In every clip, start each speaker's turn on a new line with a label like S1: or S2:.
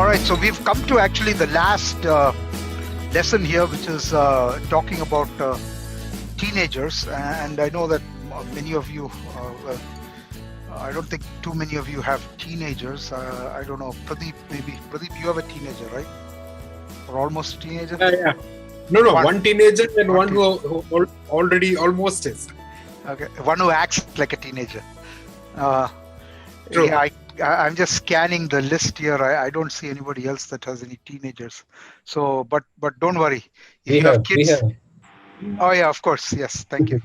S1: right, so we've come to actually the last lesson here, which is talking about teenagers. And I know that many of you, I don't think too many of you have teenagers. I don't know, Pradeep, maybe. Pradeep, you have a teenager, right? Or almost a teenager?
S2: Yeah. No, one teenager and one who already almost is.
S1: Okay, one who acts like a teenager.
S2: True.
S1: Yeah, I'm just scanning the list here. I don't see anybody else that has any teenagers. So, but don't worry. If you have kids, oh yeah, of course, yes, thank you.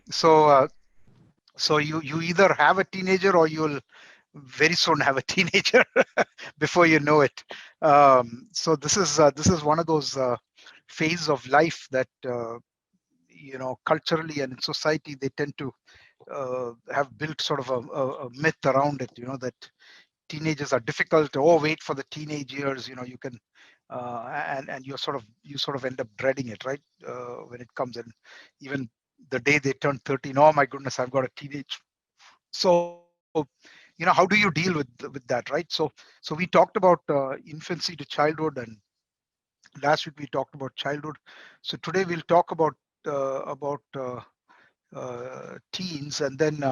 S1: So you either have a teenager or you'll very soon have a teenager before you know it. So this is one of those phases of life that culturally and in society they tend to have built sort of a myth around it, that teenagers are difficult. Oh, wait for the teenage years, you can and you sort of end up dreading it, right? When it comes, and even the day they turn 13, oh my goodness, I've got a teenage. So how do you deal with that, right? So we talked about infancy to childhood, and last week we talked about childhood. So today we'll talk about teens, and then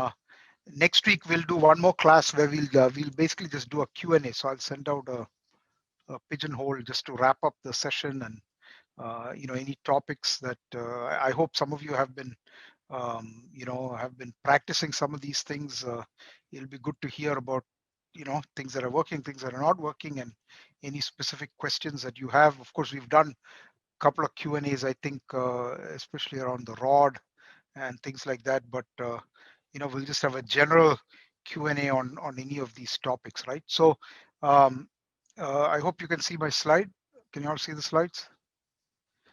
S1: next week we'll do one more class where we'll basically just do a Q&A. So I'll send out a pigeonhole just to wrap up the session, and any topics that I hope some of you have been practicing some of these things. It'll be good to hear about things that are working, things that are not working, and any specific questions that you have. Of course, we've done a couple of Q&As, I think, especially around the rod and things like that, but we'll just have a general Q&A on any of these topics, right? So I hope you can see my slide. Can you all see the slides?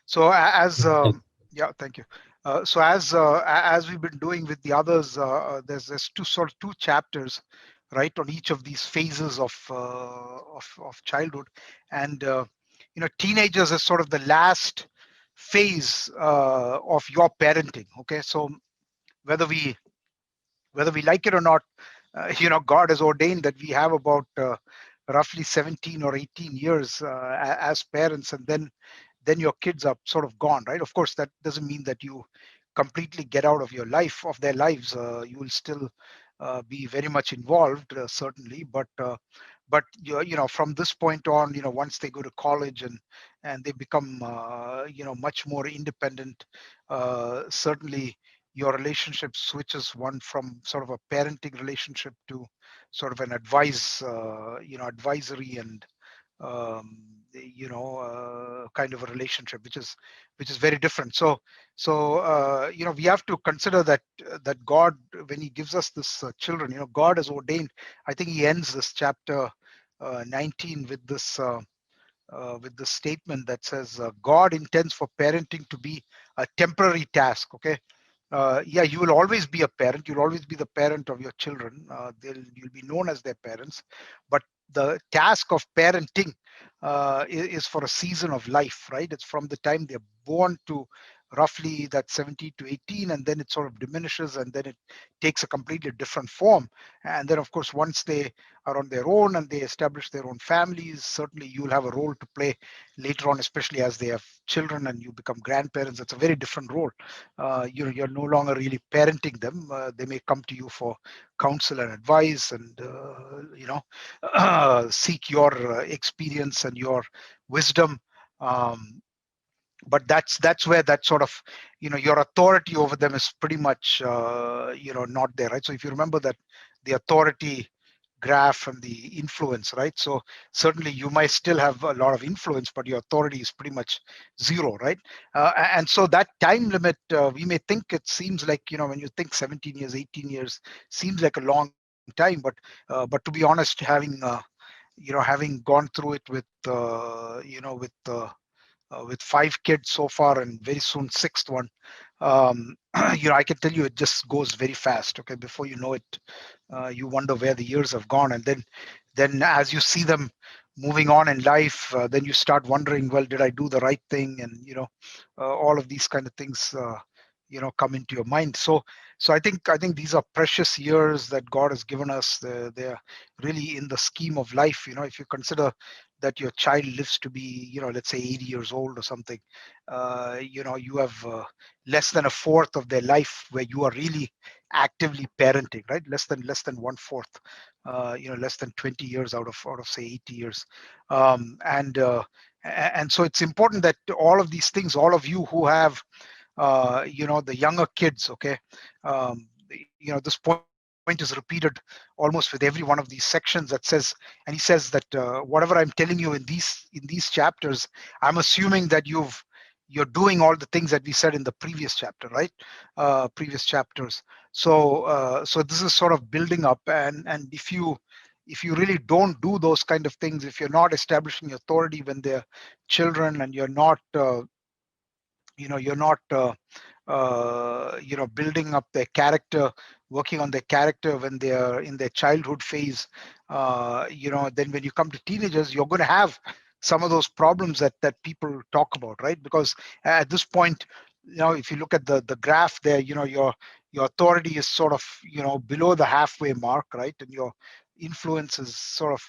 S1: So yeah, thank you. So as we've been doing with the others, there's two chapters, right, on each of these phases of childhood, and teenagers is sort of the last phase of your parenting. Okay, so whether we like it or not, God has ordained that we have about roughly 17 or 18 years as parents, and then your kids are sort of gone, right? Of course, that doesn't mean that you completely get out of their lives. You will still be very much involved, certainly, but from this point on, once they go to college and they become much more independent, certainly your relationship switches one from sort of a parenting relationship to sort of an advisory and kind of a relationship, which is very different. So we have to consider that God, when He gives us this children, God has ordained. I think He ends this chapter 19 with this statement that says God intends for parenting to be a temporary task. Okay. Yeah, you will always be a parent. You'll always be the parent of your children. You'll be known as their parents, but the task of parenting is for a season of life, right? It's from the time they're born to roughly that 17 to 18, and then it sort of diminishes, and then it takes a completely different form. And then, of course, once they are on their own and they establish their own families, certainly you'll have a role to play later on, especially as they have children and you become grandparents. It's a very different role. You're no longer really parenting them. They may come to you for counsel and advice, and seek your experience and your wisdom. But that's where that sort of your authority over them is pretty much not there, right? So if you remember that the authority graph and the influence, right? So certainly you might still have a lot of influence, but your authority is pretty much zero, right? And so that time limit, we may think it seems like, when you think 17 years, 18 years seems like a long time, but to be honest, having gone through it with 5 kids so far, and very soon 6th one, I can tell you it just goes very fast. Okay, before you know it, you wonder where the years have gone, and then as you see them moving on in life, then you start wondering, well, did I do the right thing? And all of these kind of things come into your mind. So I think these are precious years that God has given us. They're really in the scheme of life. If you consider that your child lives to be, let's say 80 years old or something, you have less than a fourth of their life where you are really actively parenting, right? Less than one fourth, less than 20 years out of say 80 years. And so it's important that all of these things, all of you who have the younger kids, okay, this point is repeated almost with every one of these sections that says, and he says that whatever I'm telling you in these chapters, I'm assuming that you're doing all the things that we said in the previous chapter, right? Previous chapters. So this is sort of building up, and if you really don't do those kind of things, if you're not establishing authority when they're children, and you're not building up their character, working on their character when they are in their childhood phase, then when you come to teenagers, you're going to have some of those problems that people talk about, right? Because at this point, if you look at the graph there, your authority is sort of below the halfway mark, right? And your influence is sort of,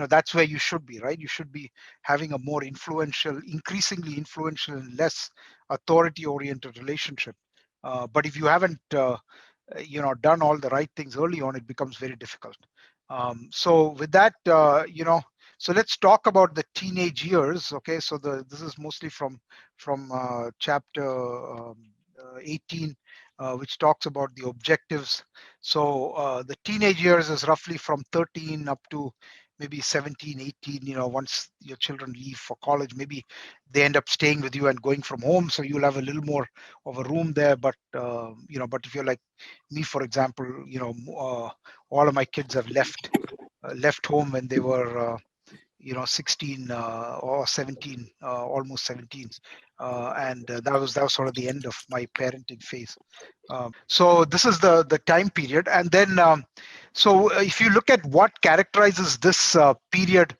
S1: that's where you should be, right? You should be having a more influential, increasingly influential, and less authority oriented relationship. But if you haven't done all the right things early on, it becomes very difficult. So with that, so let's talk about the teenage years. Okay, so this is mostly from chapter 18, which talks about the objectives. So the teenage years is roughly from 13 up to maybe 17, 18. Once your children leave for college, maybe they end up staying with you and going from home, so you'll have a little more of a room there. But if you're like me, for example, all of my kids have left home when they were 16 or 17, almost 17, and that was sort of the end of my parenting phase. So this is the time period. And then so if you look at what characterizes this period,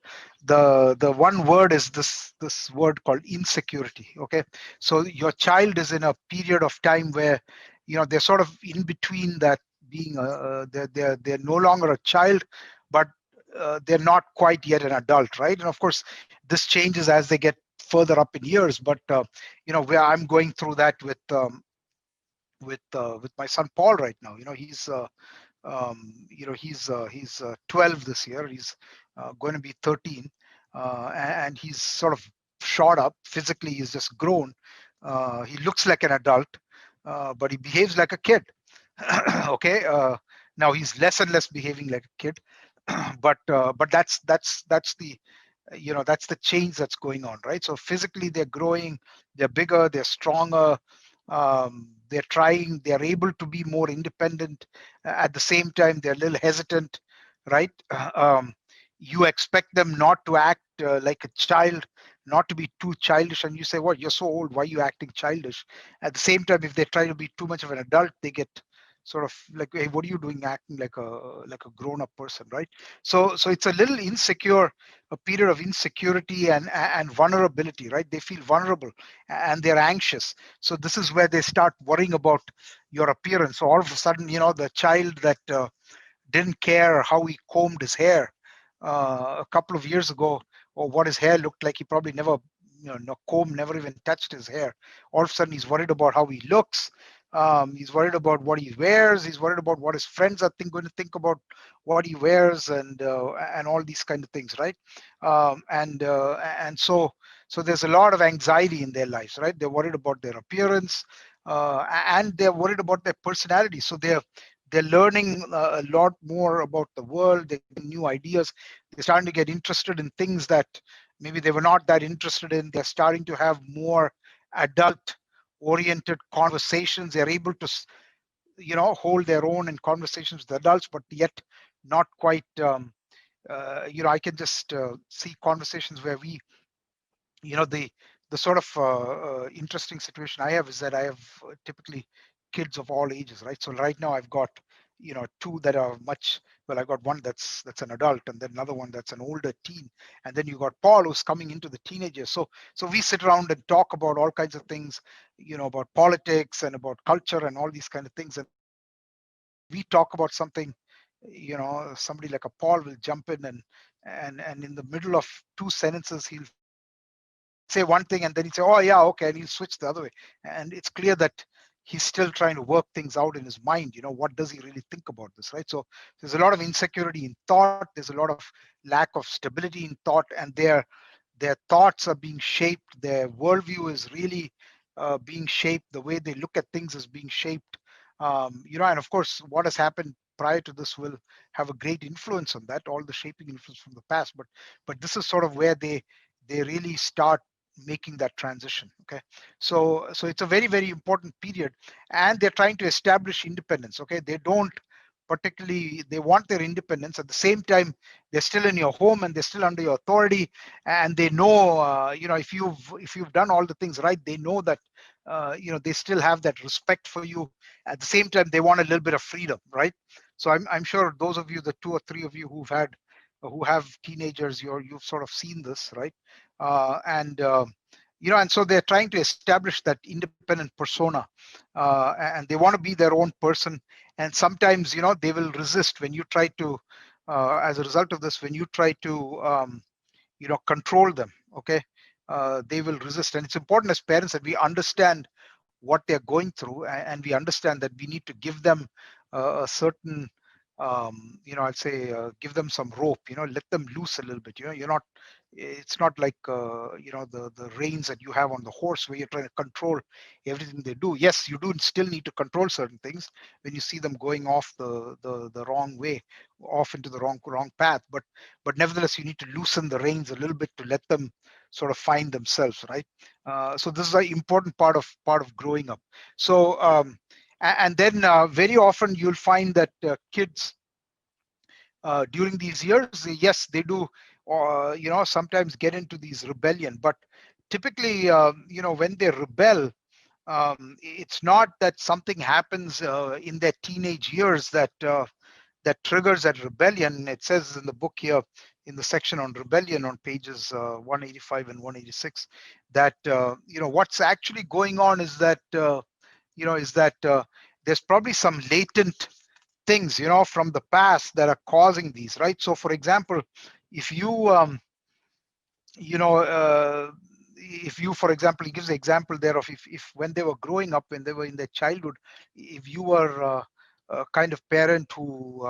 S1: the one word is this word called insecurity. Okay, so your child is in a period of time where they're sort of in between that, being they're no longer a child, but they're not quite yet an adult, right? And of course this changes as they get further up in years, but where I'm going through that with my son Paul right now. He's 12 this year. He's going to be 13, and he's sort of shot up physically. He's just grown. He looks like an adult, but he behaves like a kid. Okay. Now he's less and less behaving like a kid, but that's the change that's going on, right? So physically they're growing, they're bigger, they're stronger, they're able to be more independent. At the same time, they're a little hesitant, right? You expect them not to act like a child, not to be too childish, and you say, "What? You're so old. Why are you acting childish?" At the same time, if they try to be too much of an adult, they get sort of like, "Hey, what are you doing, acting like a grown-up person?" Right? So it's a little insecure, a period of insecurity and vulnerability, right? They feel vulnerable and they're anxious. So this is where they start worrying about your appearance. So all of a sudden, the child that didn't care how he combed his hair a couple of years ago, or what his hair looked like, he probably never, no comb, never even touched his hair. All of a sudden, he's worried about how he looks. He's worried about what he wears. He's worried about what his friends are going to think about what he wears, and all these kind of things, right? And so there's a lot of anxiety in their lives, right? They're worried about their appearance, and they're worried about their personality. So they're learning a lot more about the world. They're getting new ideas. They're starting to get interested in things that maybe they were not that interested in. They're starting to have more adult oriented conversations. They're able to hold their own in conversations with adults, but yet not quite I can just see conversations where we the sort of interesting situation I have is that I have typically kids of all ages, right? So right now I've got two that are much well, I got one that's an adult, and then another one that's an older teen, and then you got Paul who's coming into the teenager. So we sit around and talk about all kinds of things, about politics and about culture and all these kind of things. And then when we talk about something, somebody like a Paul will jump in, and in the middle of two sentences he'll say one thing, and then he'll say, oh yeah, okay, and he'll switch the other way. And it's clear that he's still trying to work things out in his mind. What does he really think about this, right? So there's a lot of insecurity in thought, there's a lot of lack of stability in thought, and their thoughts are being shaped, their worldview is really being shaped, the way they look at things is being shaped. And of course what has happened prior to this will have a great influence on that, all the shaping influence from the past. But this is sort of where they really start making that transition. Okay, so it's a very, very important period, and they're trying to establish independence. Okay, they don't particularly, they want their independence. At the same time, they're still in your home and they're still under your authority, and they know, if you've done all the things right, they know that they still have that respect for you. At the same time, they want a little bit of freedom, right? So I'm sure those of you, the two or three of you who have teenagers, you've sort of seen this, right? And so they're trying to establish that independent persona, and they want to be their own person. And sometimes, they will resist when you try to, as a result of this, when you try to, control them. Okay, they will resist, and it's important as parents that we understand what they're going through, and we understand that we need to give them a certain, I'll say, give them some rope, let them loose a little bit. It's not like, the reins that you have on the horse where you're trying to control everything they do. Yes, you do still need to control certain things when you see them going off the wrong way, off into the wrong path. But nevertheless, you need to loosen the reins a little bit to let them sort of find themselves, right? So this is an important part of growing up. So and then very often you'll find that kids during these years, yes, they do, sometimes get into these rebellion. But typically, when they rebel, it's not that something happens in their teenage years that triggers that rebellion. It says in the book here, in the section on rebellion on pages 185 and 186, that what's actually going on is that there's probably some latent things, from the past that are causing these, right? So for example, if you you know if you, for example, he gives the example there of, if when they were growing up, when they were in their childhood, if you were a kind of parent who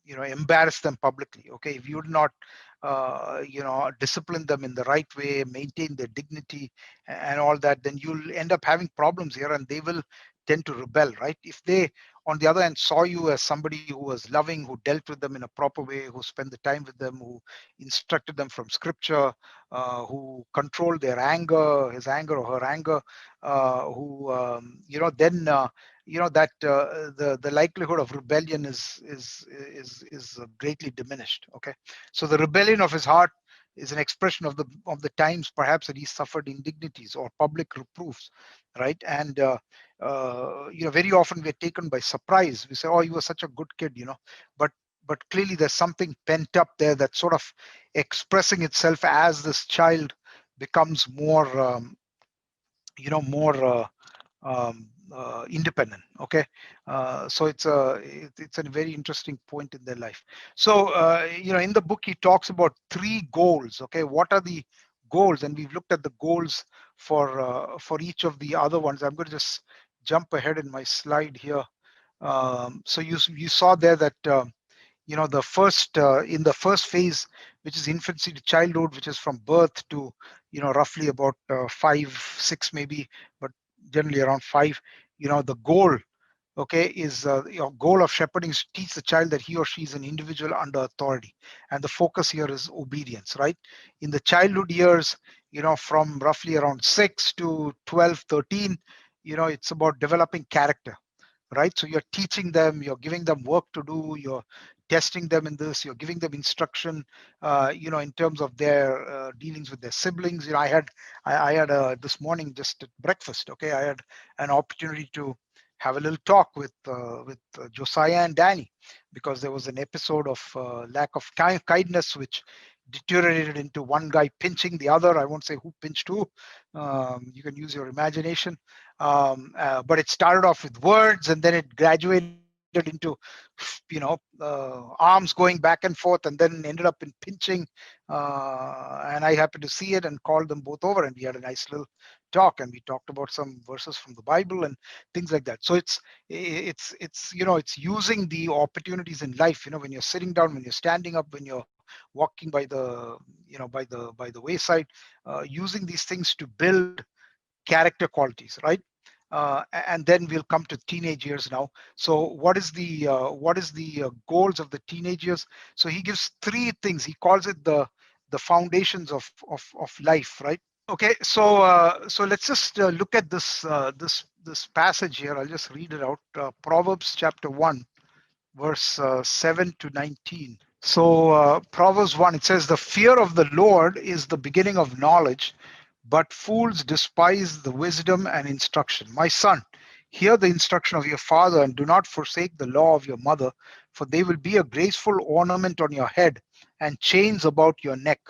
S1: embarrassed them publicly. Okay, if you did not discipline them in the right way, maintain their dignity and all that, then you'll end up having problems here, and they will tend to rebel, right? If they, on the other hand, saw you as somebody who was loving, who dealt with them in a proper way, who spent the time with them, who instructed them from scripture, who controlled their anger, his anger or her anger, who then that the likelihood of rebellion is greatly diminished. Okay, so the rebellion of his heart is an expression of the times perhaps that he suffered indignities or public reproofs, right? And very often we're taken by surprise. We say, oh, you were such a good kid, but clearly there's something pent up there that's sort of expressing itself as this child becomes more more independent. Okay, so it's a very interesting point in their life. So in the book he talks about three goals. Okay, what are the goals? And we've looked at the goals for each of the other ones. I'm going to just jump ahead in my slide here. So you saw there that the first in the first phase, which is infancy to childhood, which is from birth to roughly about 5, 6 maybe, but generally around 5. The goal, okay, is your goal of shepherding is to teach the child that he or she is an individual under authority, and the focus here is obedience, right? In the childhood years, from roughly around 6 to 12, 13, it's about developing character, right? So you're teaching them, you're giving them work to do, you're testing them in this, you're giving them instruction, in terms of their dealings with their siblings. I had this morning just at breakfast, okay, I had an opportunity to have a little talk with Josiah and Danny, because there was an episode of lack of kindness which deteriorated into one guy pinching the other. I won't say who pinched who. You can use your imagination. But it started off with words, and then it graduated into, arms going back and forth, and then ended up in pinching. And I happened to see it and called them both over, and we had a nice little talk, and we talked about some verses from the Bible and things like that. So it's using the opportunities in life, when you're sitting down, when you're standing up, when you're walking by the wayside, using these things to build character qualities, right? And then we'll come to teenage years now. So what is the goals of the teenage years? So he gives three things. He calls it the foundations of life, right? Okay, so let's just look at this passage here. I'll just read it out. Proverbs chapter 1, verse 7 to 19. So Proverbs 1, it says, the fear of the Lord is the beginning of knowledge, but fools despise the wisdom and instruction. My son, hear the instruction of your father, and do not forsake the law of your mother, for they will be a graceful ornament on your head and chains about your neck.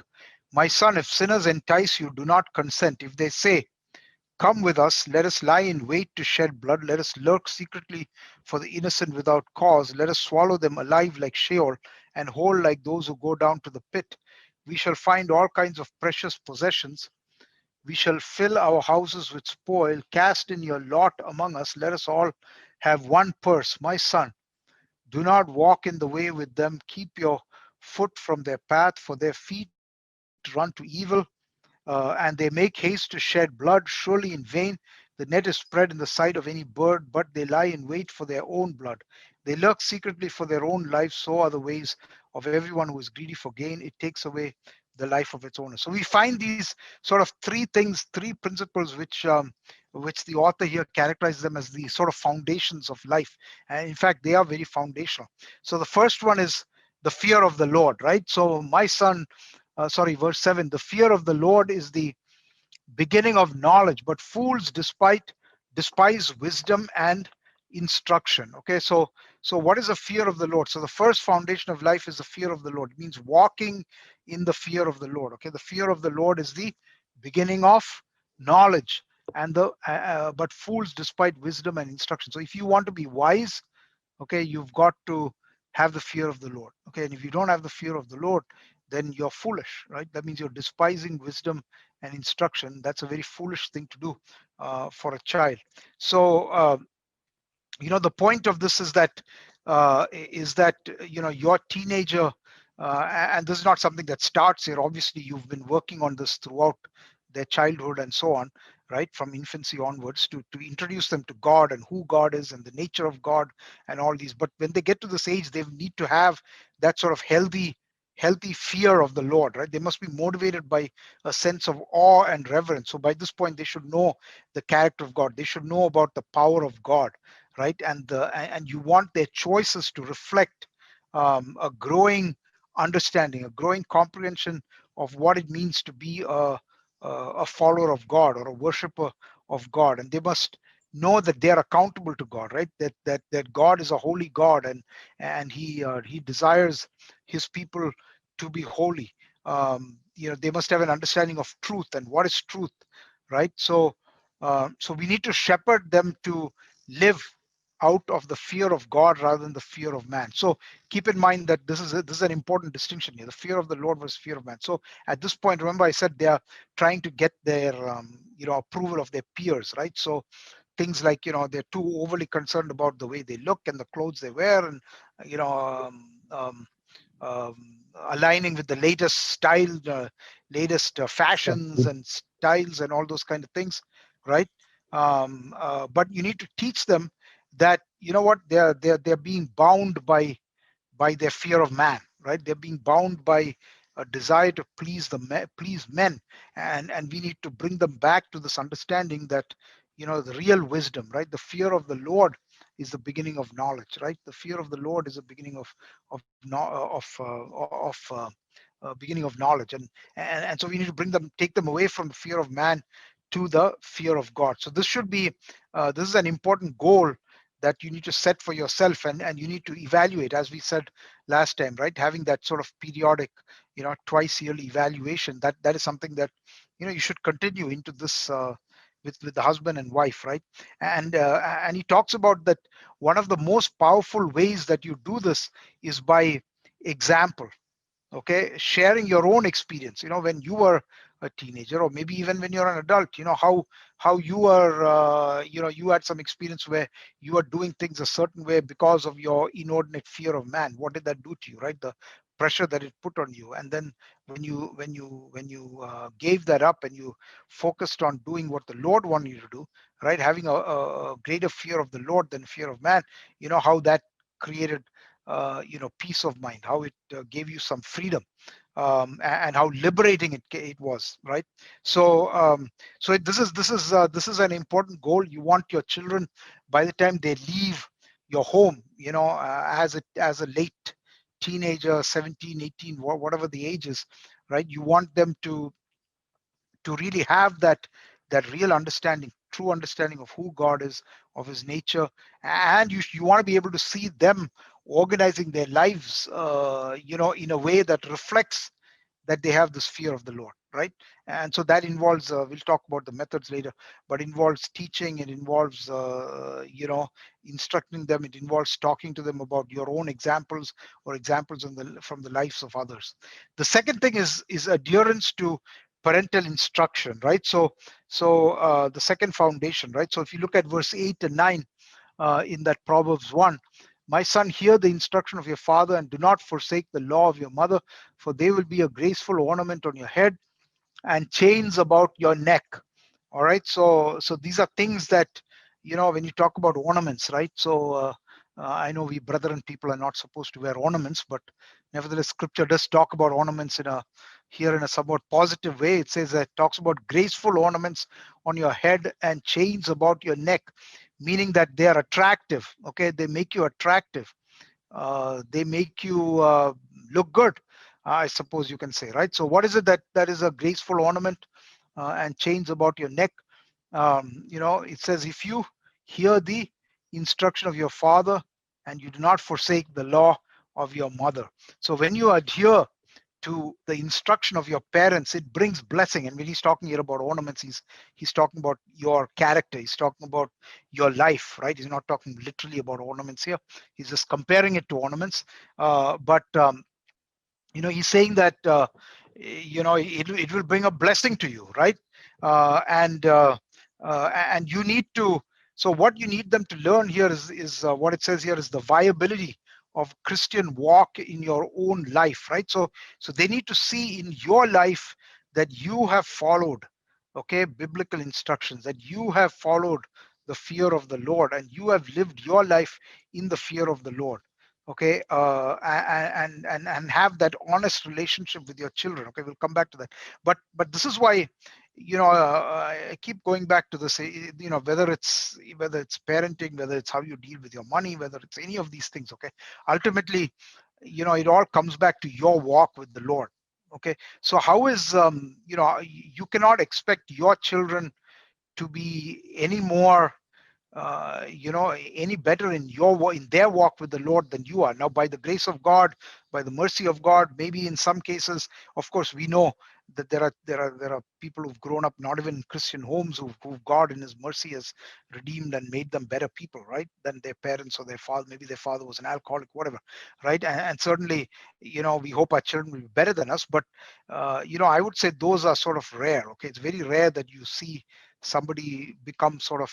S1: My son, if sinners entice you, do not consent. If they say, come with us, let us lie in wait to shed blood, let us lurk secretly for the innocent without cause, let us swallow them alive like Sheol, and whole like those who go down to the pit. We shall find all kinds of precious possessions. We shall fill our houses with spoil. Cast in your lot among us. Let us all have one purse. My son, do not walk in the way with them. Keep your foot from their path, for their feet run to evil, and they make haste to shed blood, surely in vain. The net is spread in the sight of any bird, but they lie in wait for their own blood. They lurk secretly for their own life. So are the ways of everyone who is greedy for gain. It takes away the life of its owner. So we find these sort of three things, three principles, which the author here characterizes them as the sort of foundations of life. And in fact, they are very foundational. So the first one is the fear of the Lord, right? So my son, verse 7, the fear of the Lord is the beginning of knowledge, but fools despise wisdom and instruction. Okay, so what is the fear of the Lord? So the first foundation of life is the fear of the Lord. It means walking in the fear of the Lord. Okay, the fear of the Lord is the beginning of knowledge, and the but fools despise wisdom and instruction. So if you want to be wise, okay, you've got to have the fear of the Lord. Okay, and if you don't have the fear of the Lord, then you're foolish, right? That means you're despising wisdom and instruction. That's a very foolish thing to do for a child. So the point of this is that your teenager, and this is not something that starts here. Obviously you've been working on this throughout their childhood and so on, right, from infancy onwards, to introduce them to God and who God is and the nature of God and all these. But when they get to this age, they need to have that sort of healthy fear of the Lord, right? They must be motivated by a sense of awe and reverence. So by this point they should know the character of God. They should know about the power of God, right? And you want their choices to reflect a growing understanding, a growing comprehension of what it means to be a follower of God or a worshiper of God. And they must know that they are accountable to God, right? That God is a holy God, and he desires his people to be holy. They must have an understanding of truth and what is truth, right? So we need to shepherd them to live out of the fear of God rather than the fear of man. So keep in mind that this is an important distinction here: the fear of the Lord versus fear of man. So at this point, remember I said they are trying to get their approval of their peers, right? So things like they're too overly concerned about the way they look and the clothes they wear, and you know aligning with the latest style, latest fashions and styles and all those kind of things, right? But you need to teach them that what they're being bound by their fear of man, right? They're being bound by a desire to please men, and we need to bring them back to this understanding that the real wisdom, right? The fear of the Lord is the beginning of knowledge, right? The fear of the Lord is the beginning of beginning of knowledge, and so we need to take them away from the fear of man to the fear of God. So this is an important goal that you need to set for yourself, and you need to evaluate, as we said last time, right? Having that sort of periodic, twice yearly evaluation, that is something that you should continue into this with the husband and wife, right? And he talks about that one of the most powerful ways that you do this is by example. Okay, sharing your own experience, when you were a teenager, or maybe even when you're an adult, how you are, you had some experience where you are doing things a certain way because of your inordinate fear of man. What did that do to you, right? The pressure that it put on you. And then when you gave that up and you focused on doing what the Lord wanted you to do, right? Having a greater fear of the Lord than fear of man, how that created peace of mind, how it gave you some freedom, and how liberating it was, right? So this is an important goal. You want your children, by the time they leave your home, as a late teenager, 17, 18, whatever the age is, right? You want them to really have that real understanding, true understanding of who God is, of His nature, and you want to be able to see them organizing their lives, in a way that reflects that they have this fear of the Lord, right? And so that involves, we'll talk about the methods later, but involves teaching, it involves, instructing them, it involves talking to them about your own examples or examples from the lives of others. The second thing is adherence to parental instruction, right? So the second foundation, right? So if you look at verse 8 and 9 in that Proverbs 1, my son, hear the instruction of your father and do not forsake the law of your mother, for they will be a graceful ornament on your head and chains about your neck. All right. So these are things that, when you talk about ornaments, right? I know we brethren people are not supposed to wear ornaments, but nevertheless, scripture does talk about ornaments here in a somewhat positive way. It says that, talks about graceful ornaments on your head and chains about your neck, meaning that they are attractive. Okay. They make you attractive. They make you look good, I suppose you can say, right? So what is it that is a graceful ornament and chains about your neck? It says, if you hear the instruction of your father and you do not forsake the law of your mother. So when you adhere to the instruction of your parents, it brings blessing. And when he's talking here about ornaments, he's talking about your character. He's talking about your life, right? He's not talking literally about ornaments here. He's just comparing it to ornaments. But he's saying that it will bring a blessing to you, right? And you need to. So what you need them to learn here is what it says here is the viability of Christian walk in your own life, right? So they need to see in your life that you have followed, okay, biblical instructions, that you have followed the fear of the Lord, and you have lived your life in the fear of the Lord. Okay, and have that honest relationship with your children. Okay, we'll come back to that. But this is why, I keep going back to this. Whether it's parenting, whether it's how you deal with your money, whether it's any of these things. Okay, ultimately, it all comes back to your walk with the Lord. Okay, so how is you cannot expect your children to be any more any better in their walk with the Lord than you are. Now, by the grace of God, by the mercy of God, maybe in some cases, of course, we know that there are people who've grown up not even in Christian homes, who God in His mercy has redeemed and made them better people, right, than their parents or their father. Maybe their father was an alcoholic, whatever, right? And certainly, we hope our children will be better than us. But I would say those are sort of rare. Okay, it's very rare that you see somebody become sort of,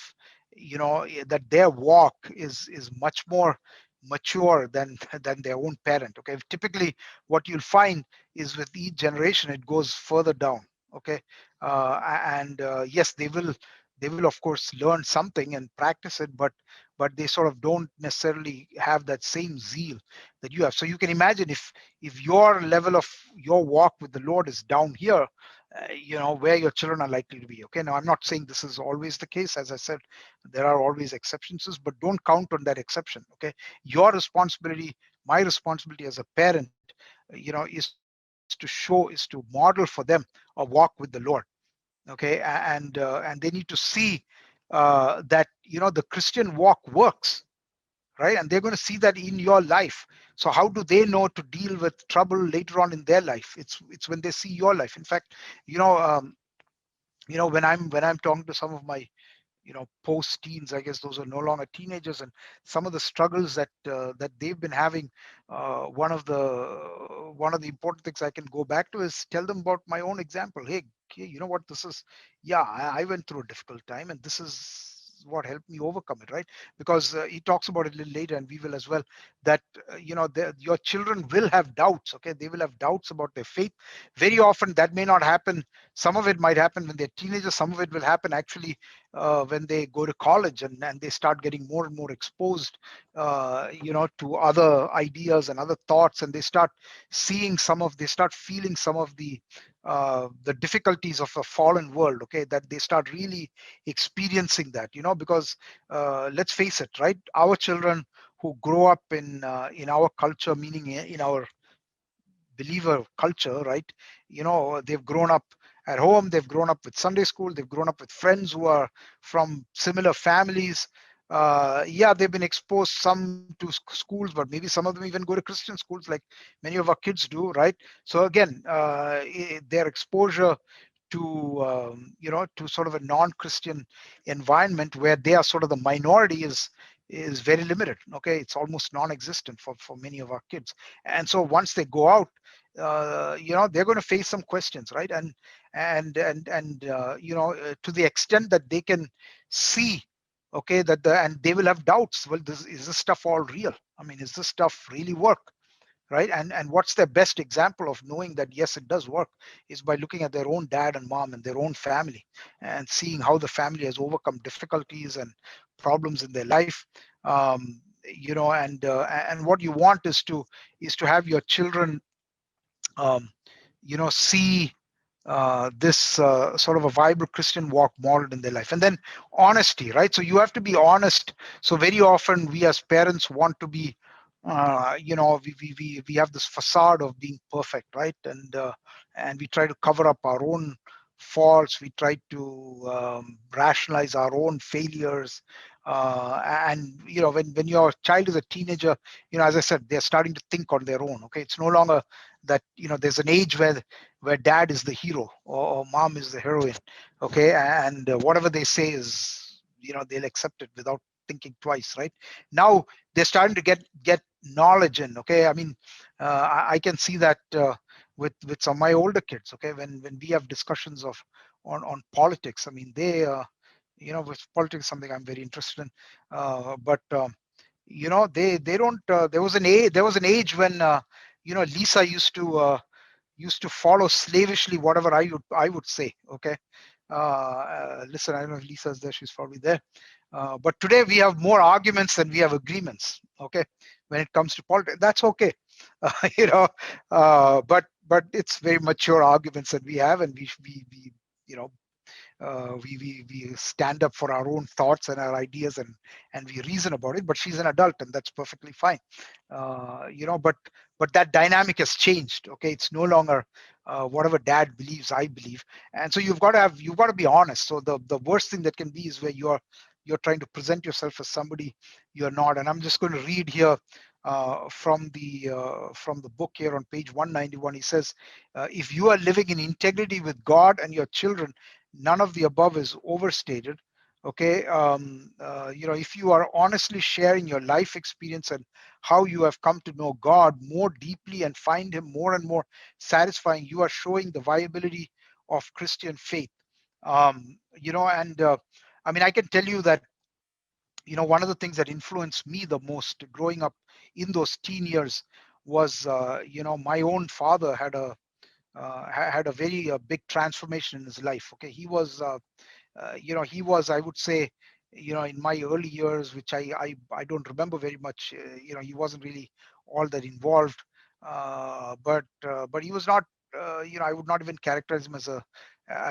S1: that their walk is much more mature than their own parent. Okay, typically what you'll find is with each generation it goes further down. Okay, and yes, they will of course learn something and practice it, but they sort of don't necessarily have that same zeal that you have. So you can imagine, if your level of your walk with the Lord is down here, where your children are likely to be. Okay, now I'm not saying this is always the case. As I said, there are always exceptions, but don't count on that exception. Okay, your responsibility, my responsibility as a parent, is to model for them a walk with the Lord. Okay, and they need to see that the Christian walk works. right? And they're going to see that in your life. So how do they know to deal with trouble later on in their life? It's when they see your life. In fact, you know, when I'm talking to some of my post teens, I guess those are no longer teenagers, and some of the struggles that they've been having, one of the important things I can go back to is tell them about my own example. Hey, you know what, this is, yeah, I went through a difficult time, and this is what helped me overcome it, right? Because he talks about it a little later, and we will as well, that your children will have doubts. Okay, they will have doubts about their faith. Very often that may not happen. Some of it might happen when they're teenagers, some of it will happen actually when they go to college, and they start getting more and more exposed to other ideas and other thoughts, and they start feeling some of the difficulties of a fallen world. Okay, that they start really experiencing that, because let's face it, right? Our children who grow up in our culture, meaning in our believer culture, right? They've grown up at home, they've grown up with Sunday school, they've grown up with friends who are from similar families. Yeah, they've been exposed some to schools, but maybe some of them even go to Christian schools, like many of our kids do, right? So again, their exposure to sort of a non-Christian environment where they are sort of the minority is very limited. Okay, it's almost non-existent for many of our kids. And so once they go out, they're going to face some questions, right? And to the extent that they can see, okay, and they will have doubts. Well, is this stuff all real? I mean, is this stuff really work? Right? And what's their best example of knowing that yes, it does work, is by looking at their own dad and mom and their own family, and seeing how the family has overcome difficulties and problems in their life. And what you want is to have your children um, see this sort of a vibrant Christian walk modeled in their life. And then honesty, right? So you have to be honest. So very often we as parents want to be, we have this facade of being perfect, right? And we try to cover up our own faults. We try to rationalize our own failures. And when your child is a teenager, as I said, they're starting to think on their own. Okay, it's no longer that there's an age where dad is the hero, or mom is the heroine. Okay, and whatever they say is, they'll accept it without thinking twice, right? Now they're starting to get knowledge in. Okay, I mean, I can see that with some of my older kids. Okay, when we have discussions on politics, I mean, they with politics, something I'm very interested in, but they don't there was an age when Lisa used to follow slavishly whatever I would say. Okay, listen, I don't know if Lisa's there. She's probably there. But today we have more arguments than we have agreements. Okay, when it comes to politics, that's okay. You know, but it's very mature arguments that we have, and we you know we stand up for our own thoughts and our ideas, and we reason about it. But she's an adult, and that's perfectly fine. But that dynamic has changed. Okay, it's no longer whatever dad believes I believe. And so you've got to be honest. So the worst thing that can be is where you're trying to present yourself as somebody you're not. And I'm just going to read here from the book here on page 191. He says, if you are living in integrity with God and your children, none of the above is overstated. Okay, if you are honestly sharing your life experience and how you have come to know God more deeply and find him more and more satisfying, you are showing the viability of Christian faith. And I mean, I can tell you that one of the things that influenced me the most growing up in those teen years was my own father had a very big transformation in his life. Okay, he was, I would say, in my early years, which I don't remember very much. He wasn't really all that involved, but he was not. I would not even characterize him as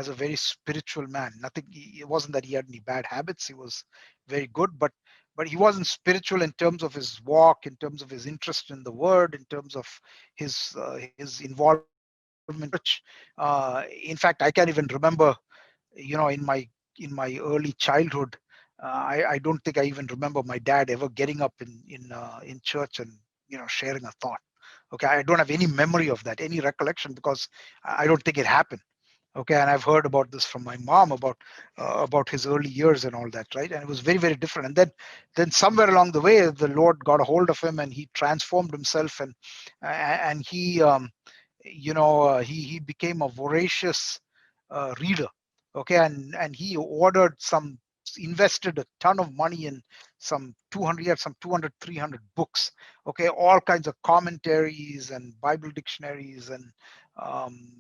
S1: a very spiritual man. Nothing. It wasn't that he had any bad habits. He was very good, but he wasn't spiritual in terms of his walk, in terms of his interest in the word, in terms of his involvement in church. In fact, I can't even remember, in my early childhood, I don't think I even remember my dad ever getting up in church and sharing a thought. Okay, I don't have any memory of that, any recollection, because I don't think it happened. Okay, and I've heard about this from my mom about his early years and all that, right? And it was very, very different. And then somewhere along the way, the Lord got a hold of him and he transformed himself, and he became a voracious reader. Okay, and he ordered some invested a ton of money in some 200 yeah, some 200 300 books. Okay, all kinds of commentaries and Bible dictionaries and um,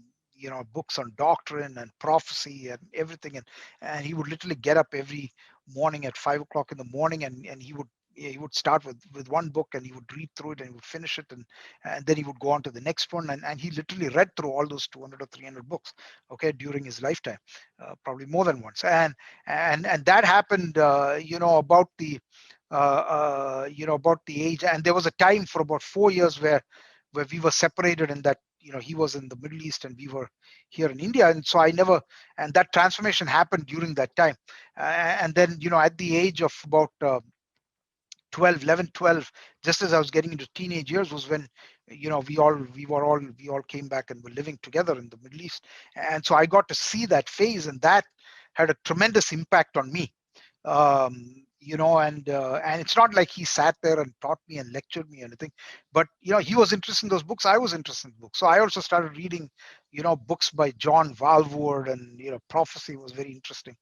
S1: books on doctrine and prophecy and everything. And he would literally get up every morning at 5 o'clock in the morning, and he would start with one book, and he would read through it and he would finish it, and then he would go on to the next one, and he literally read through all those 200 or 300 books, okay, during his lifetime, probably more than once. And that happened about the age. And there was a time for about 4 years where we were separated, in that he was in the Middle East and we were here in India. And so I never and that transformation happened during that time. And then at the age of about 12 11 12, just as I was getting into teenage years, was when we all came back and were living together in the Middle East. And so I got to see that phase, and that had a tremendous impact on me. And it's not like he sat there and taught me and lectured me or anything, but he was interested in those books, I was interested in books. So I also started reading books by John Walvoord, and prophecy was very interesting.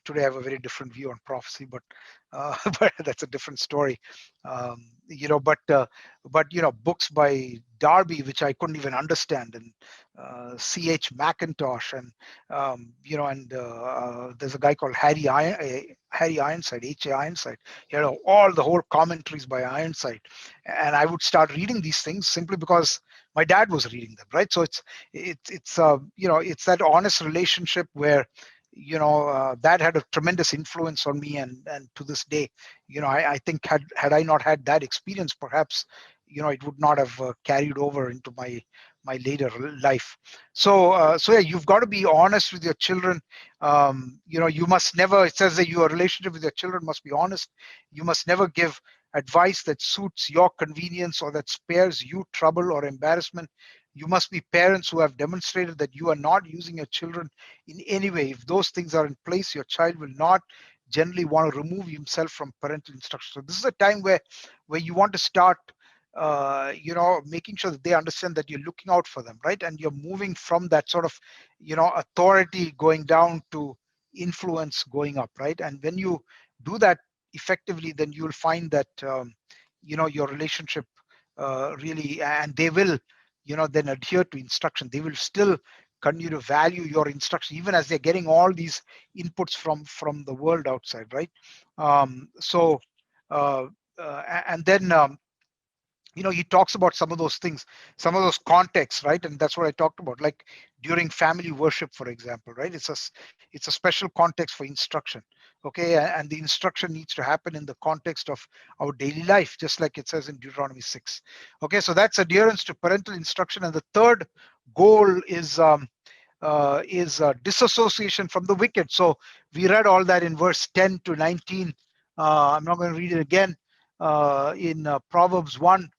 S1: Today I have a very different view on prophecy, but but that's a different story. But books by Darby, which I couldn't even understand, and C.H. Mackintosh, and there's a guy called Harry Ironside, H.A. Ironside. All the whole commentaries by Ironside, and I would start reading these things simply because my dad was reading them, right? So it's that honest relationship where that had a tremendous influence on me, and to this day, I think had I not had that experience, perhaps it would not have carried over into my later life. So yeah, you've got to be honest with your children. You must never, it says that your relationship with your children must be honest. You must never give advice that suits your convenience or that spares you trouble or embarrassment. You must be parents who have demonstrated that you are not using your children in any way. If those things are in place, your child will not generally want to remove himself from parental instruction. So this is a time where you want to start making sure that they understand that you're looking out for them, right? And you're moving from that sort of authority going down to influence going up, right? And when you do that effectively, then you'll find that your relationship really, and they will then adhere to instruction. They will still continue to value your instruction even as they're getting all these inputs from the world outside, right? So and then he talks about some of those things, some of those contexts, right? And that's what I talked about, like during family worship, for example, right? It's a special context for instruction. Okay, and the instruction needs to happen in the context of our daily life, just like it says in Deuteronomy 6. Okay, so that's adherence to parental instruction. And the third goal is disassociation from the wicked. So we read all that in verse 10 to 19. I'm not going to read it again. In Proverbs 1,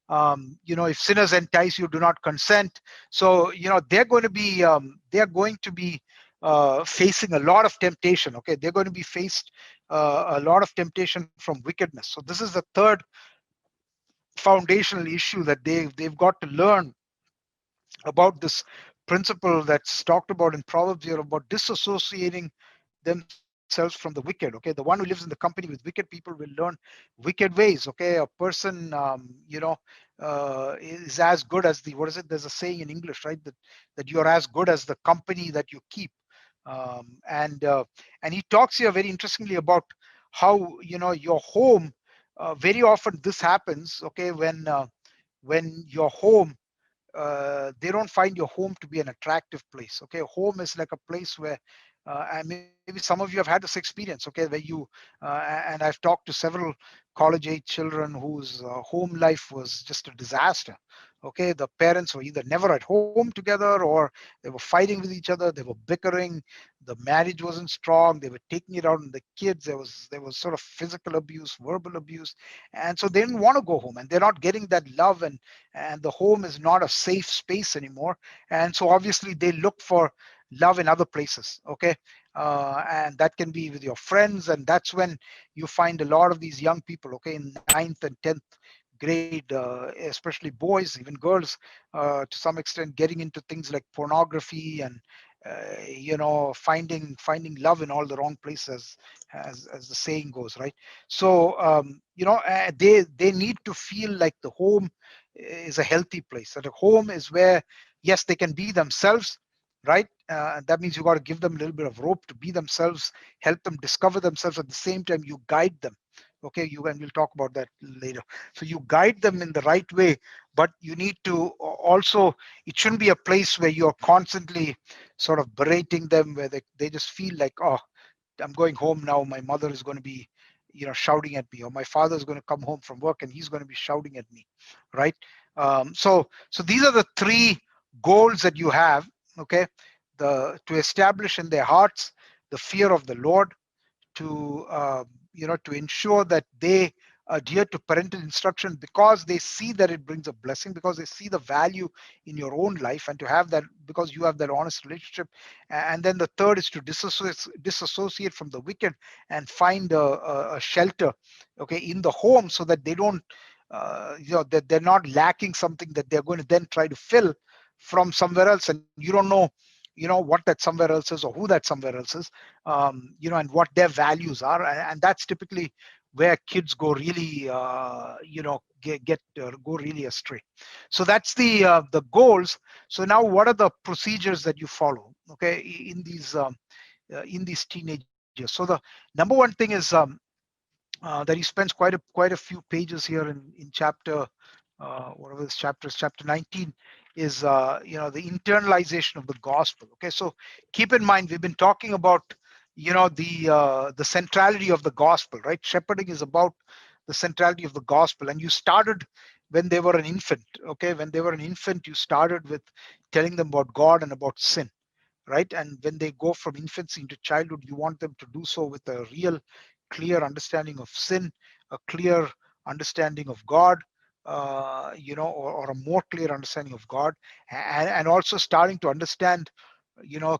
S1: if sinners entice you, do not consent. So they're going to be facing a lot of temptation. Okay, they're going to be faced a lot of temptation from wickedness. So this is the third foundational issue that they've got to learn about, this principle that's talked about in Proverbs here about disassociating themselves from the wicked. Okay, the one who lives in the company with wicked people will learn wicked ways. Okay, a person, is as good as the, what is it? There's a saying in English, right? That you're as good as the company that you keep. And he talks here very interestingly about how your home. Very often this happens. Okay, when your home, they don't find your home to be an attractive place. Okay, home is like a place where, and maybe some of you have had this experience. Okay, where and I've talked to several college age children whose home life was just a disaster. Okay, the parents were either never at home together, or they were fighting with each other, they were bickering, the marriage wasn't strong, they were taking it out on the kids, there was sort of physical abuse, verbal abuse, and so they didn't want to go home, and they're not getting that love, and the home is not a safe space anymore, and so obviously they look for love in other places. Okay, and that can be with your friends, and that's when you find a lot of these young people, okay, in ninth and 10th grade, especially boys, even girls, to some extent, getting into things like pornography, and finding love in all the wrong places, as the saying goes, right? So they need to feel like the home is a healthy place, that a home is where, yes, they can be themselves, right? That means you got to give them a little bit of rope to be themselves, help them discover themselves. At the same time, you guide them. Okay, and we'll talk about that later. So you guide them in the right way, but you need to also, it shouldn't be a place where you're constantly sort of berating them, where they just feel like, oh, I'm going home now, my mother is going to be shouting at me, or my father is going to come home from work and he's going to be shouting at me, right? So these are the three goals that you have. Okay, to establish in their hearts the fear of the Lord, to to ensure that they adhere to parental instruction, because they see that it brings a blessing, because they see the value in your own life, and to have that because you have that honest relationship. And then the third is to disassociate from the wicked, and find a shelter, okay, in the home, so that they don't that they're not lacking something that they're going to then try to fill from somewhere else, and you don't know what that somewhere else is, or who that somewhere else is, and what their values are. And that's typically where kids go really get go really astray. So that's the goals. So now, what are the procedures that you follow, okay, in these teenagers? So the number one thing is, that he spends quite a few pages here in chapter, whatever this chapter is, chapter 19, is the internalization of the gospel. Okay, so keep in mind, we've been talking about the centrality of the gospel, right? Shepherding is about the centrality of the gospel, and you started when they were an infant. Okay, when they were an infant, you started with telling them about God and about sin, right? And when they go from infancy into childhood, you want them to do so with a real clear understanding of sin, a clear understanding of God, or a more clear understanding of God, and also starting to understand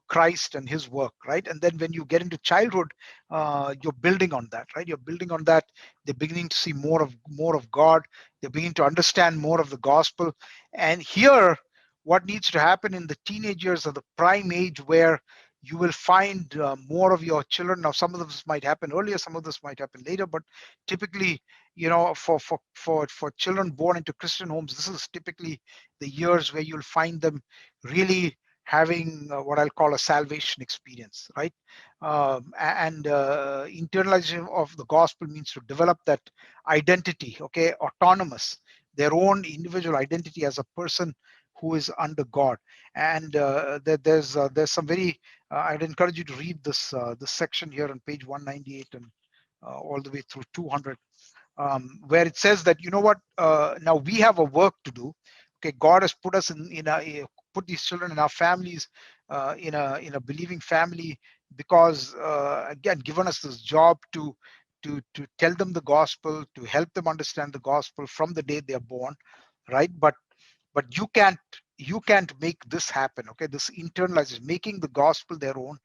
S1: Christ and his work, right? And then when you get into childhood, you're building on that, right? You're building on that. They're beginning to see more of God. They're beginning to understand more of the gospel. And here, what needs to happen in the teenage years, are the prime age where you will find more of your children. Now, some of this might happen earlier, some of this might happen later, but typically, for children born into Christian homes, this is typically the years where you'll find them really having what I'll call a salvation experience, right? And internalization of the gospel means to develop that identity, okay, autonomous, their own individual identity as a person who is under God. And there's some very I'd encourage you to read this section here on page 198 and all the way through 200, where it says that, now we have a work to do. Okay, God has put us put these children in our families, in a believing family, because again, given us this job to tell them the gospel, to help them understand the gospel from the day they're born, right? But you can't make this happen. Okay, this internalizes, making the gospel their own,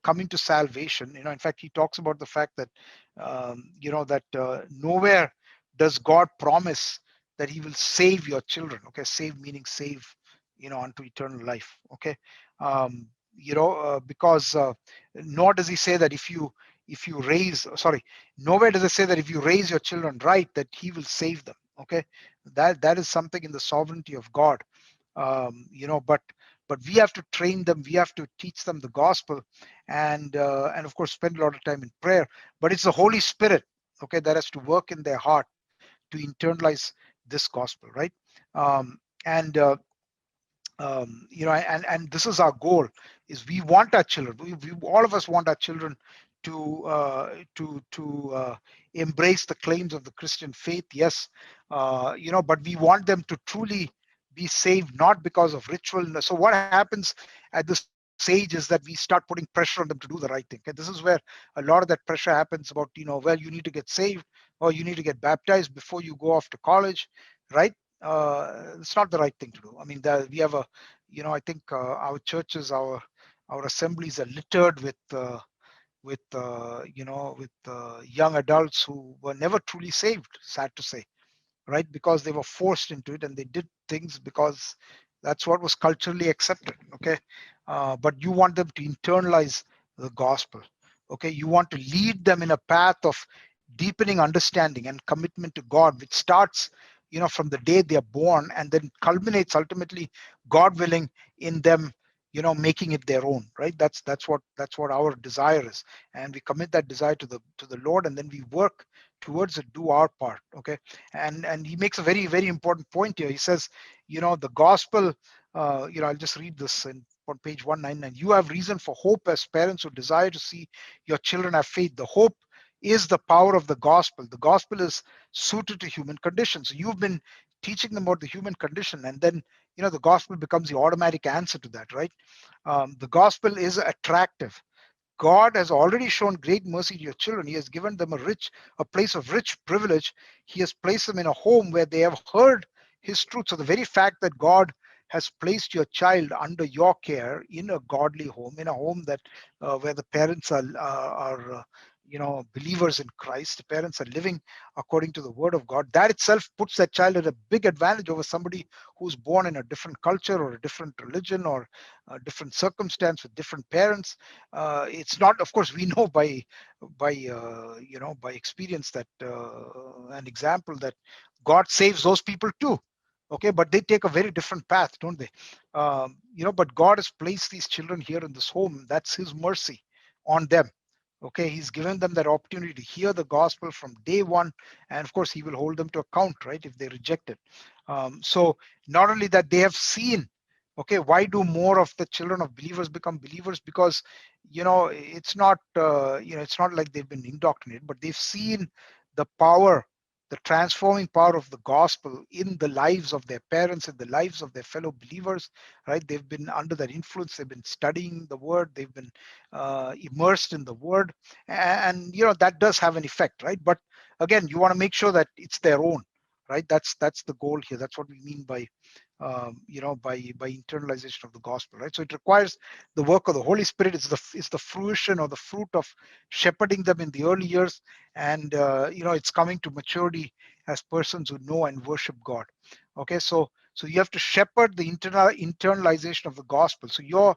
S1: coming to salvation. In fact, he talks about the fact that that nowhere does God promise that he will save your children. Okay, save meaning save unto eternal life. Okay, because nor does he say that if you raise sorry nowhere does it say that if you raise your children right, that he will save them. Okay, that is something in the sovereignty of God. But we have to train them, we have to teach them the gospel, and of course spend a lot of time in prayer. But it's the Holy Spirit, okay, that has to work in their heart to internalize this gospel, right? Um, and uh, um, you know and and this is our goal, is we want our children, we all of us want our children to embrace the claims of the Christian faith, yes, but we want them to truly be saved not because of ritual. So what happens at this age is that we start putting pressure on them to do the right thing. Okay, this is where a lot of that pressure happens about, well, you need to get saved or you need to get baptized before you go off to college, right? It's not the right thing to do. I mean, we have a, I think our churches, our assemblies are littered with young adults who were never truly saved, sad to say, right? Because they were forced into it and they did things because that's what was culturally accepted. Okay, but you want them to internalize the gospel. Okay, you want to lead them in a path of deepening understanding and commitment to God, which starts, from the day they are born and then culminates ultimately, God willing, in them, making it their own. Right? That's what our desire is, and we commit that desire to the Lord, and then we work towards it, do our part. Okay, and he makes a very, very important point here. He says, the gospel, I'll just read this on page 199. You have reason for hope as parents who desire to see your children have faith. The hope is the power of the gospel. The gospel is suited to human conditions. You've been teaching them about the human condition, and then the gospel becomes the automatic answer to that, right? The gospel is attractive. God has already shown great mercy to your children. He has given them a place of rich privilege. He has placed them in a home where they have heard his truth. So the very fact that God has placed your child under your care in a godly home, in a home that where the parents are believers in Christ, the parents are living according to the word of God, that itself puts that child at a big advantage over somebody who's born in a different culture or a different religion or a different circumstance with different parents. It's not, of course, we know by experience that an example that God saves those people too. Okay, but they take a very different path, don't they? But God has placed these children here in this home. That's his mercy on them. Okay, he's given them that opportunity to hear the gospel from day one, and of course he will hold them to account, right, if they reject it. So not only that, they have seen. Okay, why do more of the children of believers become believers? Because it's not like they've been indoctrinated, but they've seen the power, the transforming power of the gospel in the lives of their parents, in the lives of their fellow believers, right? They've been under that influence. They've been studying the word. They've been immersed in the word, and that does have an effect, right? But again, you want to make sure that it's their own, right? That's the goal here. That's what we mean by internalization of the gospel, right? So it requires the work of the Holy Spirit. It's the fruition or the fruit of shepherding them in the early years, and it's coming to maturity as persons who know and worship God. Okay, so you have to shepherd the internalization of the gospel. So your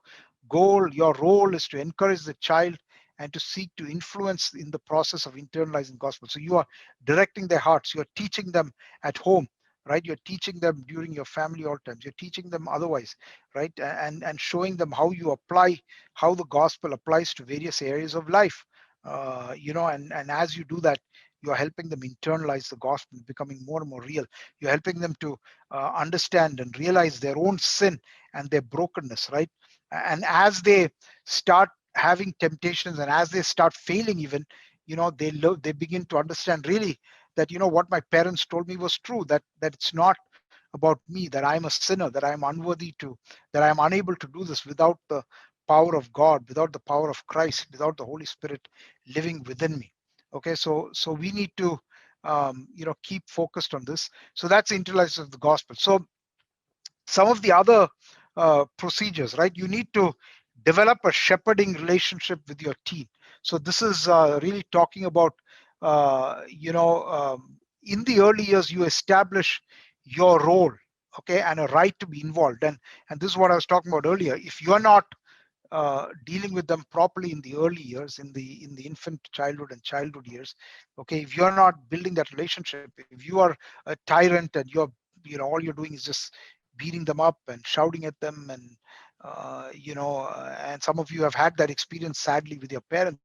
S1: role is to encourage the child and to seek to influence in the process of internalizing gospel. So you are directing their hearts. You are teaching them at home, right? You're teaching them during your family all times. You're teaching them otherwise, right? And showing them how the gospel applies to various areas of life. And as you do that, you're helping them internalize the gospel, becoming more and more real. You're helping them to understand and realize their own sin and their brokenness, right? And as they start having temptations and as they start failing, even, they begin to understand really that what my parents told me was true, that it's not about me, that I'm a sinner, that I'm unworthy that I'm unable to do this without the power of God, without the power of Christ, without the Holy Spirit living within me. Okay, so we need to keep focused on this. So that's the internalization of the gospel. So some of the other procedures, right? You need to develop a shepherding relationship with your teen. So this is really talking about, in the early years, you establish your role, okay, and a right to be involved. And this is what I was talking about earlier. If you're not dealing with them properly in the early years, in the infant childhood and childhood years, okay, if you're not building that relationship, if you are a tyrant and all you're doing is just beating them up and shouting at them, and some of you have had that experience sadly with your parents,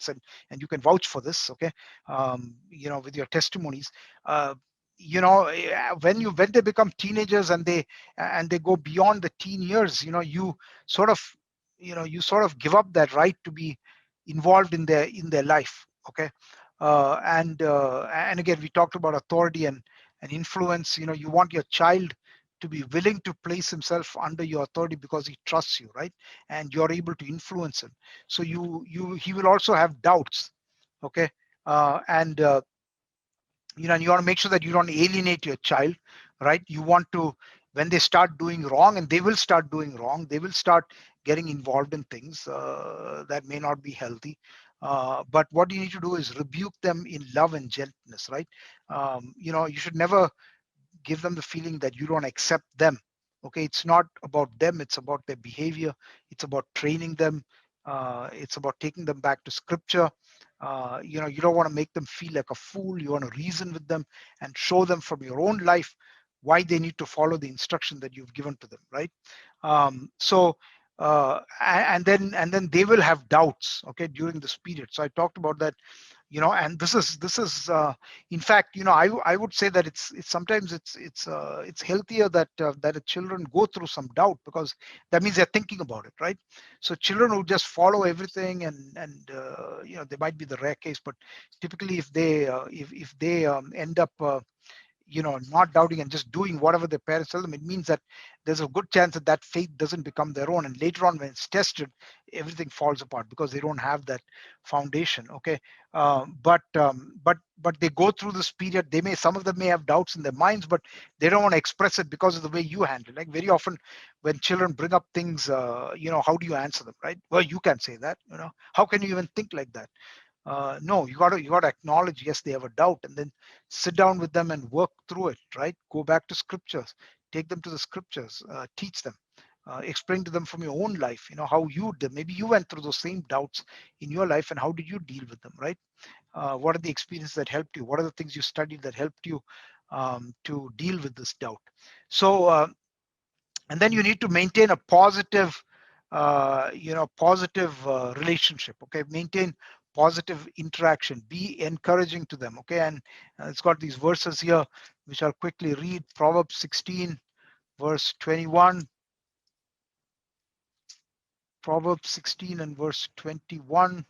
S1: and you can vouch for this, okay, with your testimonies. uh, when they become teenagers and they go beyond the teen years, sort of you give up that right to be involved in their life. Okay, and again, we talked about authority and influence. You want your child to be willing to place himself under your authority because he trusts you, right? And you're able to influence him. So he will also have doubts, okay? And and you want to make sure that you don't alienate your child, right? You want to, when they start doing wrong, and they will start doing wrong, they will start getting involved in things that may not be healthy. But what you need to do is rebuke them in love and gentleness, right? You should never give them the feeling that you don't accept them. Okay, it's not about them, it's about their behavior, it's about training them, it's about taking them back to scripture. You don't want to make them feel like a fool. You want to reason with them and show them from your own life why they need to follow the instruction that you've given to them, right? And then they will have doubts, okay, during this period. So I talked about that, and this is in fact, I would say that it's sometimes it's healthier that children go through some doubt, because that means they're thinking about it, right? So children who just follow everything, and they might be the rare case, but typically if they end up not doubting and just doing whatever their parents tell them, it means that there's a good chance that that faith doesn't become their own, and later on when it's tested, everything falls apart because they don't have that foundation. Okay. But they go through this period. Some of them may have doubts in their minds, but they don't want to express it because of the way you handle it. Like very often when children bring up things, how do you answer them, right? Well, you can say that, how can you even think like that? No, you got to acknowledge, yes, they have a doubt, and then sit down with them and work through it, right? Go back to scriptures, take them to the scriptures, teach them, explain to them from your own life, how you did. Maybe you went through those same doubts in your life, and how did you deal with them, right? What are the experiences that helped you? What are the things you studied that helped you to deal with this doubt? So and then you need to maintain a positive relationship. Okay, maintain positive interaction, be encouraging to them. Okay, and it's got these verses here which I'll quickly read. Proverbs 16 verse 21. Proverbs 16 and verse 21.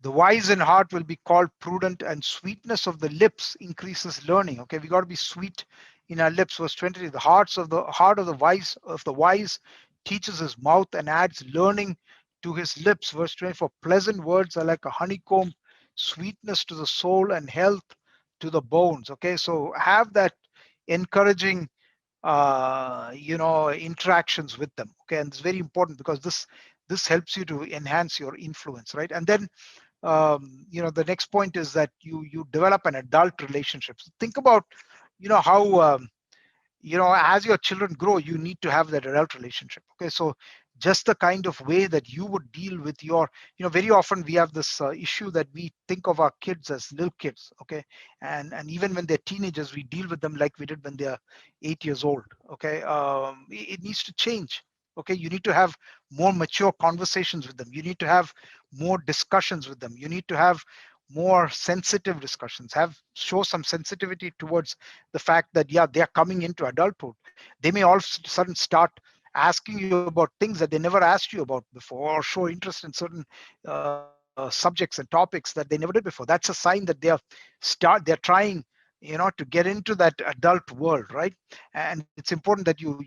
S1: The wise in heart will be called prudent, and sweetness of the lips increases learning. Okay, we got to be sweet in our lips. Verse 20, the heart of the wise teaches his mouth and adds learning to his lips. Verse 24, pleasant words are like a honeycomb, sweetness to the soul and health to the bones. Okay, so have that encouraging interactions with them. Okay, and it's very important because this helps you to enhance your influence, right? And then the next point is that you develop an adult relationship. So think about how as your children grow, you need to have that adult relationship. Okay, so just the kind of way that you would deal with your, very often we have this issue that we think of our kids as little kids. Okay, and even when they're teenagers, we deal with them like we did when they're 8 years old. Okay, it needs to change. Okay, you need to have more mature conversations with them. You need to have more discussions with them. You need to have more sensitive discussions, show some sensitivity towards the fact that, yeah, they're coming into adulthood. They may all of a sudden start asking you about things that they never asked you about before, or show interest in certain subjects and topics that they never did before. That's a sign that they're trying, to get into that adult world, right? And it's important that you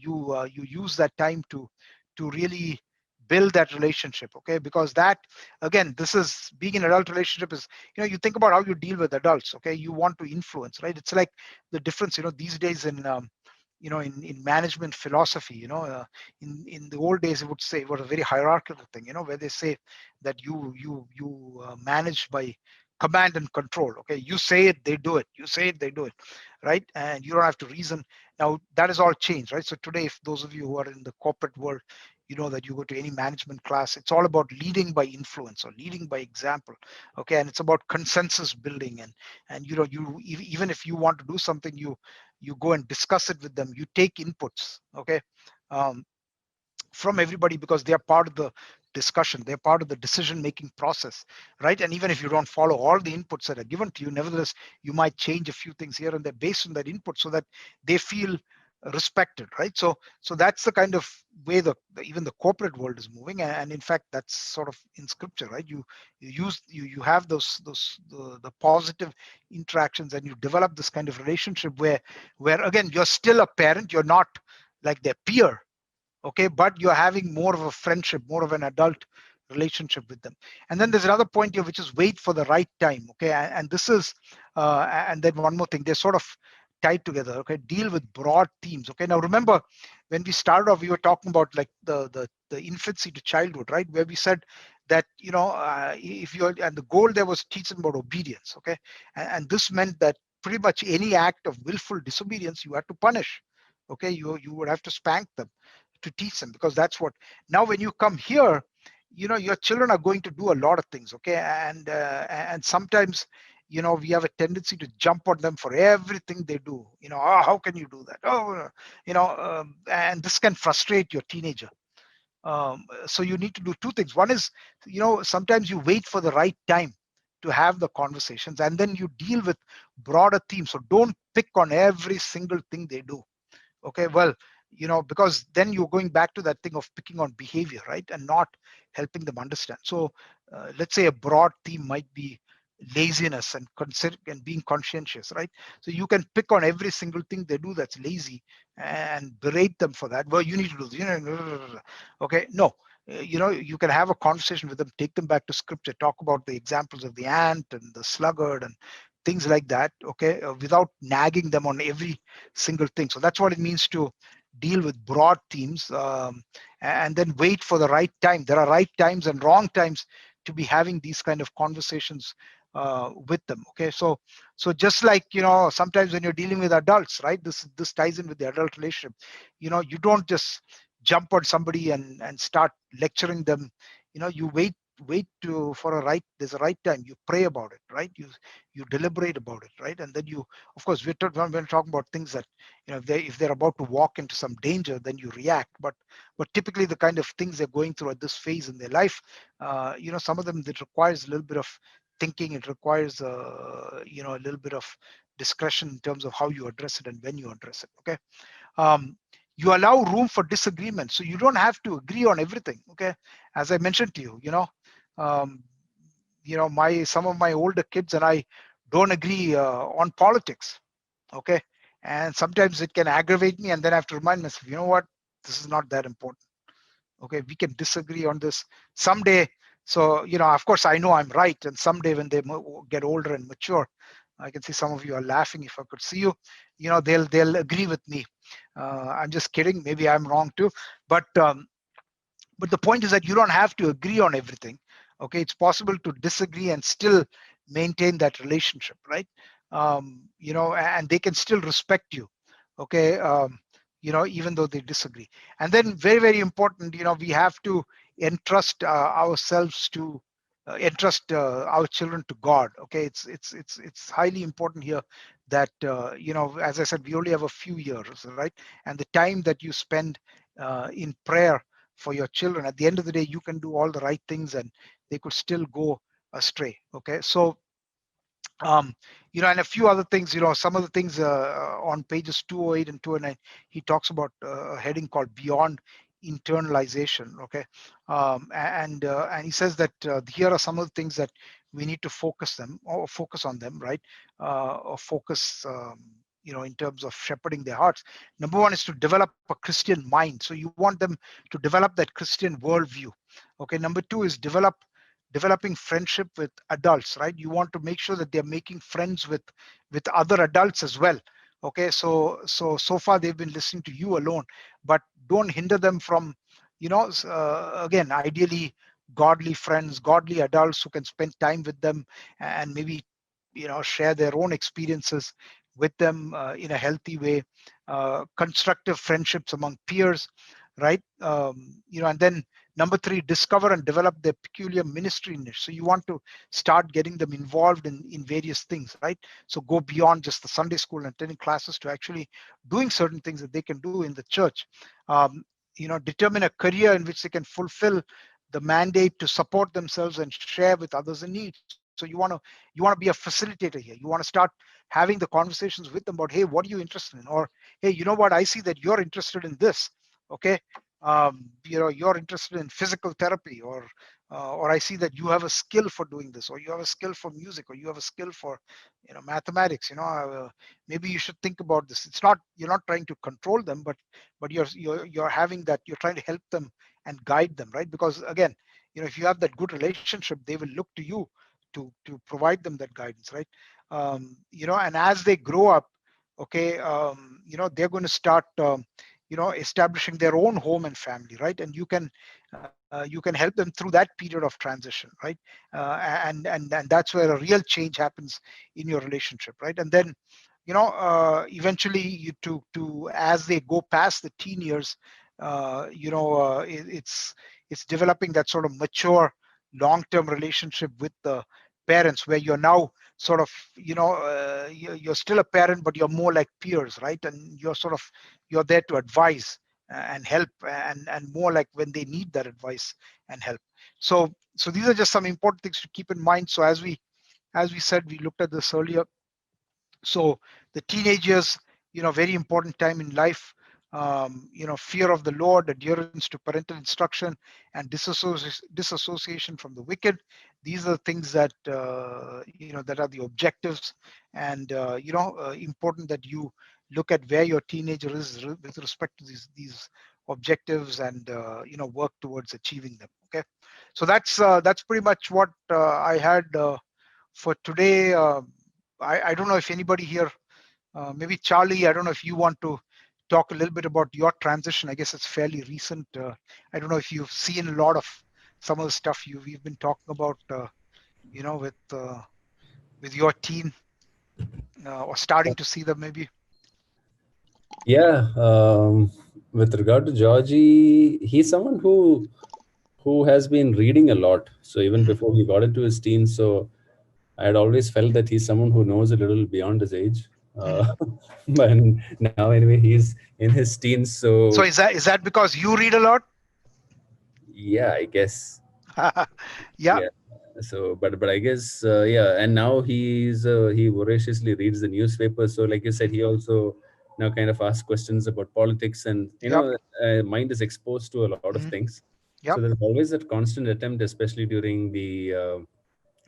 S1: use that time to really build that relationship. Okay, because that, again, this is being in an adult relationship is, you think about how you deal with adults. Okay, you want to influence, right? It's like the difference, these days in management philosophy, in the old days, it would say it was a very hierarchical thing, where they say that you manage by command and control. Okay, you say it, they do it. You say it, they do it, right? And you don't have to reason. Now that is all changed, right? So today, if those of you who are in the corporate world, that you go to any management class, it's all about leading by influence or leading by example. Okay, and it's about consensus building, and even if you want to do something, you go and discuss it with them. You take inputs, okay, um, from everybody, because they are part of the discussion, they're part of the decision making process, right? And even if you don't follow all the inputs that are given to you, nevertheless you might change a few things here and there based on that input, so that they feel respected, right? So that's the kind of way even the corporate world is moving, and in fact that's sort of in scripture, right? You have the positive interactions, and you develop this kind of relationship where again you're still a parent, you're not like their peer, okay, but you're having more of a friendship, more of an adult relationship with them. And then there's another point here, which is wait for the right time, okay. And this is and then one more thing, they're sort of tied together, okay. Deal with broad themes, okay. Now remember, when we started off, we were talking about like the infancy to childhood, right, where we said that if you're, and the goal there was teaching about obedience, okay. And this meant that pretty much any act of willful disobedience you had to punish, okay. You would have to spank them to teach them, because that's what. Now when you come here, your children are going to do a lot of things, okay. And sometimes we have a tendency to jump on them for everything they do. Oh, how can you do that? Oh, and this can frustrate your teenager. So you need to do two things. One is, sometimes you wait for the right time to have the conversations, and then you deal with broader themes. So don't pick on every single thing they do, okay. Well, because then you're going back to that thing of picking on behavior, right, and not helping them understand. So let's say a broad theme might be laziness and consider and being conscientious, right? So you can pick on every single thing they do that's lazy and berate them for that. Well, you need to do this, okay. No, you can have a conversation with them, take them back to scripture, talk about the examples of the ant and the sluggard and things like that, okay, without nagging them on every single thing. So that's what it means to deal with broad themes, and then wait for the right time. There are right times and wrong times to be having these kind of conversations with them, okay. So just like, sometimes when you're dealing with adults, right, this ties in with the adult relationship. You don't just jump on somebody and start lecturing them. You wait to for a right there's a right time. You pray about it, right? You deliberate about it, right? And then you, of course, when we're talking about things that, if they're about to walk into some danger, then you react. But typically the kind of things they're going through at this phase in their life, some of them, that requires a little bit of thinking. It requires a little bit of discretion in terms of how you address it and when you address it, okay. um, you allow room for disagreement, so you don't have to agree on everything, okay. As I mentioned to you, um, my some of my older kids and I don't agree on politics, okay. And sometimes it can aggravate me, and then I have to remind myself, you know what, this is not that important, okay. We can disagree on this someday. So of course I know I'm right, and someday when they get older and mature, I can see some of you are laughing. If I could see you, they'll agree with me. I'm just kidding, maybe I'm wrong too. But the point is that you don't have to agree on everything, okay. It's possible to disagree and still maintain that relationship, right? And they can still respect you, okay. Even though they disagree. And then very, very important, we have to entrust ourselves to entrust our children to God, okay. It's highly important here that as I said, we only have a few years, right? And the time that you spend in prayer for your children, at the end of the day, you can do all the right things and they could still go astray, okay. So and a few other things, some of the things on pages 208 and 209, he talks about a heading called beyond internalization, okay. And he says that here are some of the things that we need to focus on them, right? Or focus in terms of shepherding their hearts. Number one is to develop a Christian mind. So you want them to develop that Christian worldview, okay. Number two is developing friendship with adults, right? You want to make sure that they're making friends with other adults as well, okay. So far they've been listening to you alone, but don't hinder them from again, ideally godly friends, godly adults who can spend time with them and maybe share their own experiences with them in a healthy way. Constructive friendships among peers, right? And then number three, discover and develop their peculiar ministry niche. So you want to start getting them involved in various things, right? So go beyond just the Sunday school and attending classes to actually doing certain things that they can do in the church. Determine a career in which they can fulfill the mandate to support themselves and share with others in need. So So you want to be a facilitator here. You want to start having the conversations with them about, hey, what are you interested in? Or, hey, you know what, I see that you're interested in this. Okay. You're interested in physical therapy, or I see that you have a skill for doing this, or you have a skill for music, or you have a skill for mathematics. Maybe you should think about this. It's not, you're not trying to control them, but you're having that, you're trying to help them and guide them, right? Because again, if you have that good relationship, they will look to you to provide them that guidance, right? And as they grow up, okay, they're going to start establishing their own home and family, right? And you can help them through that period of transition, right? And that's where a real change happens in your relationship, right? And then eventually to as they go past the teen years, it's developing that sort of mature long-term relationship with the parents, where you're now sort of you're still a parent, but you're more like peers, right? And you're there to advise and help, and more like when they need that advice and help. So these are just some important things to keep in mind. So as we said, we looked at this earlier. So the teenagers, very important time in life. Fear of the Lord, adherence to parental instruction, and disassociation from the wicked. These are things that that are the objectives, and important that you look at where your teenager is with respect to these objectives, and work towards achieving them. Okay, so that's pretty much what I had for today. I don't know if anybody here, maybe Charlie, I don't know if you want to talk a little bit about your transition. I guess it's fairly recent. I don't know if you've seen a lot of some of the stuff we've been talking about, with your teen, or starting to see them maybe.
S3: Yeah, with regard to Georgie, he's someone who has been reading a lot. So even
S1: Hmm.
S3: before he got into his teens, so I had always felt that he's someone who knows a little beyond his age.
S1: Hmm.
S3: But now, anyway, he's in his teens.
S1: So
S3: So
S1: is that because you read a lot?
S3: yeah, I guess.
S1: Yeah.
S3: Yeah. So, but I guess yeah. And now he voraciously reads the newspaper. So, like you said, he also now kind of asks questions about politics, and
S1: Yep.
S3: mind is exposed to a lot of
S1: Hmm.
S3: things. So
S1: Yep.
S3: there's always that constant attempt, especially during the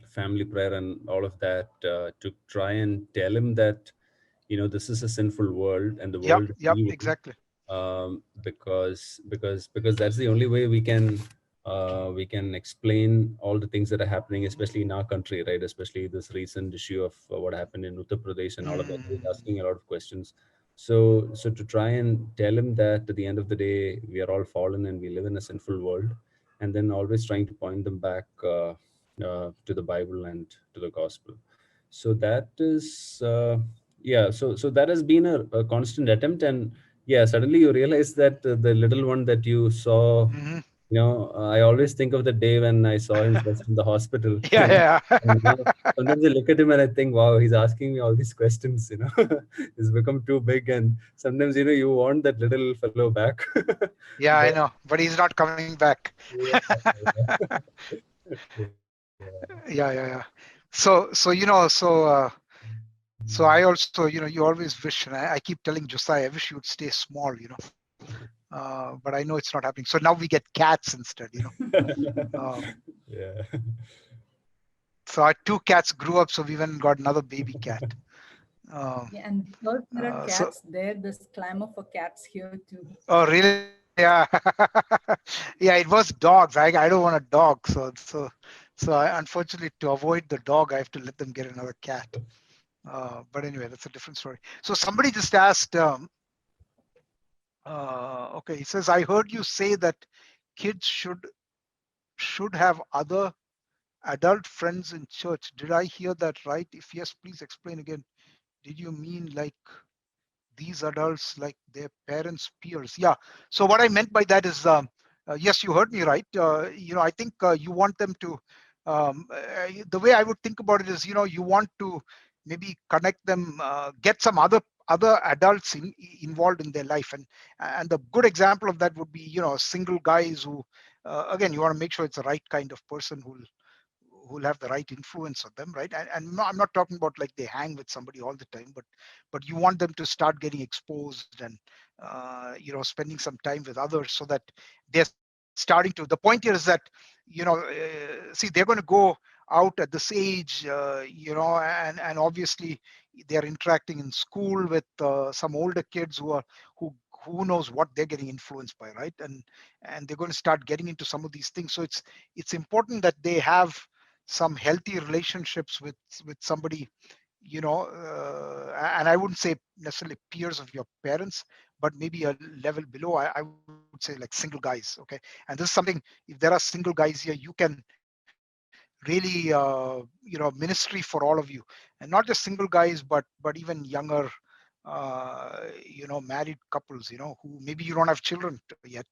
S3: family prayer and all of that, to try and tell him that this is a sinful world and the
S1: Yep.
S3: world is
S1: Yep.
S3: evil,
S1: Exactly.
S3: because that's the only way we can explain all the things that are happening, especially in our country, right? Especially this recent issue of what happened in Uttar Pradesh and all of that. He's
S1: Mm.
S3: asking a lot of questions. So to try and tell him that at the end of the day we are all fallen and we live in a sinful world, and then always trying to point them back to the Bible and to the gospel. So that is yeah. So that has been a constant attempt, and yeah, suddenly you realize that the little one that you saw,
S1: Hmm.
S3: I always think of the day when I saw him first in the hospital.
S1: Yeah.
S3: And
S1: Yeah.
S3: now sometimes I look at him and I think, wow, he's asking me all these questions. He's become too big, and sometimes you want that little fellow back.
S1: Yeah, I
S3: But
S1: know, but he's not coming back. Yeah, yeah, yeah. So so I also, you always wish, and I keep telling Josiah, I wish you would stay small, but I know it's not happening. So now we get cats instead. Um,
S3: Yeah.
S1: so our two cats grew up, so we went and got another baby cat. Um,
S4: Yeah, and because there are
S1: so,
S4: cats there, there's clamor for cats here too.
S1: oh, really? Yeah. Yeah, it was dogs. I don't want a dog, so unfortunately, to avoid the dog, I have to let them get another cat. But anyway, that's a different story. So somebody just asked, okay, he says, I heard you say that kids should have other adult friends in church. Did I hear that right? If yes, please explain again. Did you mean like these adults, like their parents' peers? Yeah. So what I meant by that is, yes, you heard me right. I think you want them to. The way I would think about it is, you want to maybe connect them, get some other adults involved in their life, and the good example of that would be, single guys who, again, you want to make sure it's the right kind of person who'll have the right influence on them, right? And I'm not talking about like they hang with somebody all the time, but you want them to start getting exposed and spending some time with others so that they're starting to. The point here is that see, they're going to go out at this age, and obviously they're interacting in school with some older kids who knows what they're getting influenced by, right? And they're going to start getting into some of these things. So it's important that they have some healthy relationships with somebody, and I wouldn't say necessarily peers of your parents, but maybe a level below. I would say like single guys, okay? And this is something, if there are single guys here, you can really ministry for all of you, and not just single guys, but even younger married couples, who maybe you don't have children yet,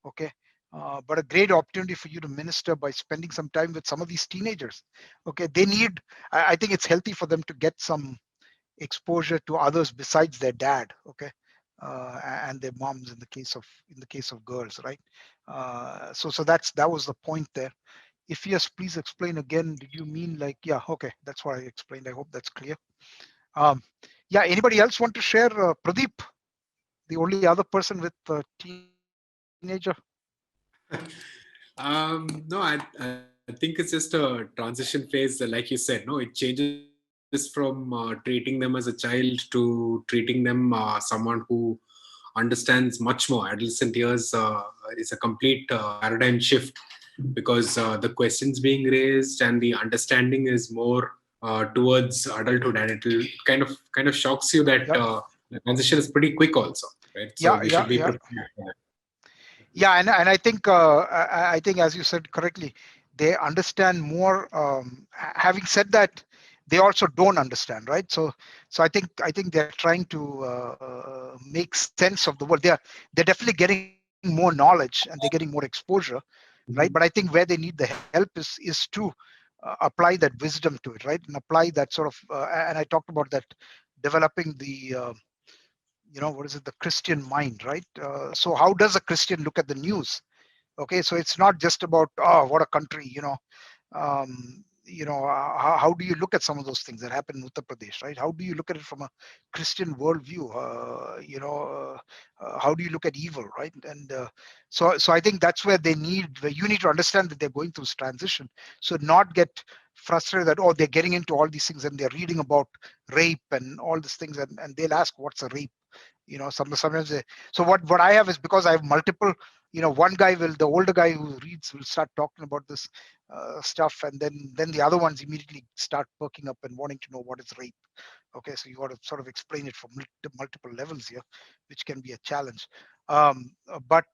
S1: okay? But a great opportunity for you to minister by spending some time with some of these teenagers. Okay, they need. I think it's healthy for them to get some exposure to others besides their dad. Okay, and their moms in the case of girls, right? So that was the point there. If yes, please explain again. Did you mean like, yeah, okay, that's what I explained. I hope that's clear. Um, yeah, anybody else want to share? Pradeep, the only other person with a teenager.
S2: No, I think it's just a transition phase, like you said. No, it changes from treating them as a child to treating them someone who understands much more. Adolescent years is a complete paradigm shift, because the questions being raised and the understanding is more towards adulthood, and it will kind of shocks you that the transition is pretty quick also, right? So we should be prepared for that.
S1: Yeah, and I think I think, as you said correctly, they understand more. Having said that, they also don't understand, right? So I think they're trying to make sense of the world. They're definitely getting more knowledge and they're getting more exposure, right? But I think where they need the help is to apply that wisdom to it, right? And apply that sort of. And I talked about that, developing the what is it, the Christian mind, right? So how does a Christian look at the news? Okay, so it's not just about, oh, what a country, how do you look at some of those things that happen in Uttar Pradesh, right? How do you look at it from a Christian worldview? How do you look at evil, right? And so I think that's where where you need to understand that they're going through this transition. So not get frustrated that, oh, they're getting into all these things and they're reading about rape and all these things, and they'll ask, what's a rape? Sometimes so what I have is, because I have multiple, one guy the older guy who reads will start talking about this stuff, and then the other ones immediately start perking up and wanting to know what is rape. Okay, so you got to sort of explain it from multiple levels here, which can be a challenge. But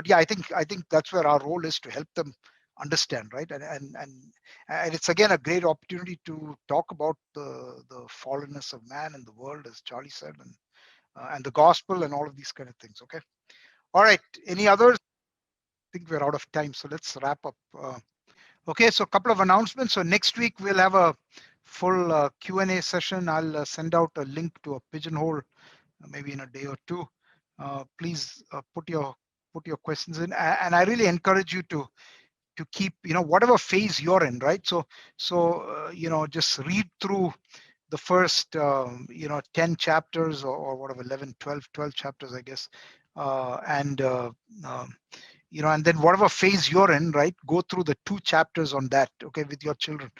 S1: yeah, I think that's where our role is, to help them understand, right? And it's again a great opportunity to talk about the fallenness of man and the world, as Charlie said, and the gospel and all of these kind of things. Okay. All right. Any others? I think we're out of time, so let's wrap up. Okay, so a couple of announcements. So next week we'll have a full Q&A session. I'll send out a link to a Pigeonhole maybe in a day or two. Please put your questions in, and I really encourage you to keep, whatever phase you're in, right? So just read through the first 10 chapters, or whatever, 11, 12 chapters, I guess, and and then whatever phase you're in, right, go through the 2 chapters on that, okay, with your children.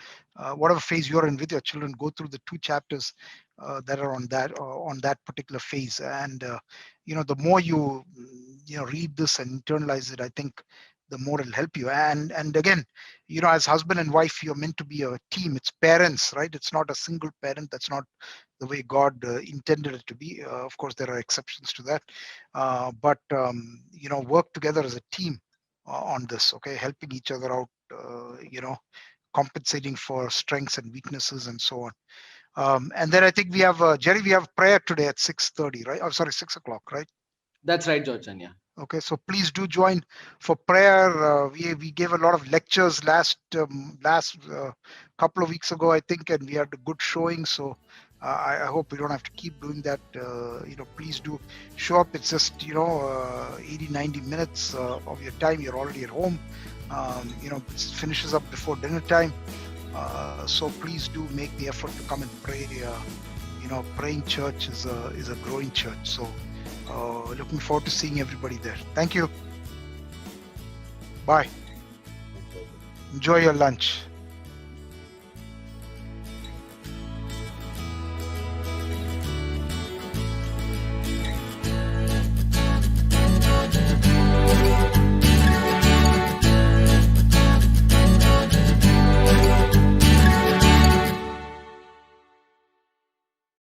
S1: Whatever phase you're in with your children, go through the 2 chapters that are on that particular phase. And the more you read this and internalize it, I think the more it'll help you. And again, as husband and wife, you're meant to be a team. It's parents, right? It's not a single parent. That's not the way God intended it to be. Of course, there are exceptions to that, but work together as a team on this. Okay, helping each other out. Compensating for strengths and weaknesses and so on. And then I think we have Jerry. We have prayer today at 6:30, right? Oh, sorry, 6 o'clock, right?
S5: That's right, George Chanya.
S1: Okay, so please do join for prayer. We gave a lot of lectures last couple of weeks ago, I think, and we had a good showing. So I hope we don't have to keep doing that. Please do show up. It's just 80-90 minutes of your time. You're already at home. It finishes up before dinner time. So please do make the effort to come and pray. Praying church is a growing church. So looking forward to seeing everybody there. Thank you. Bye. Enjoy your lunch.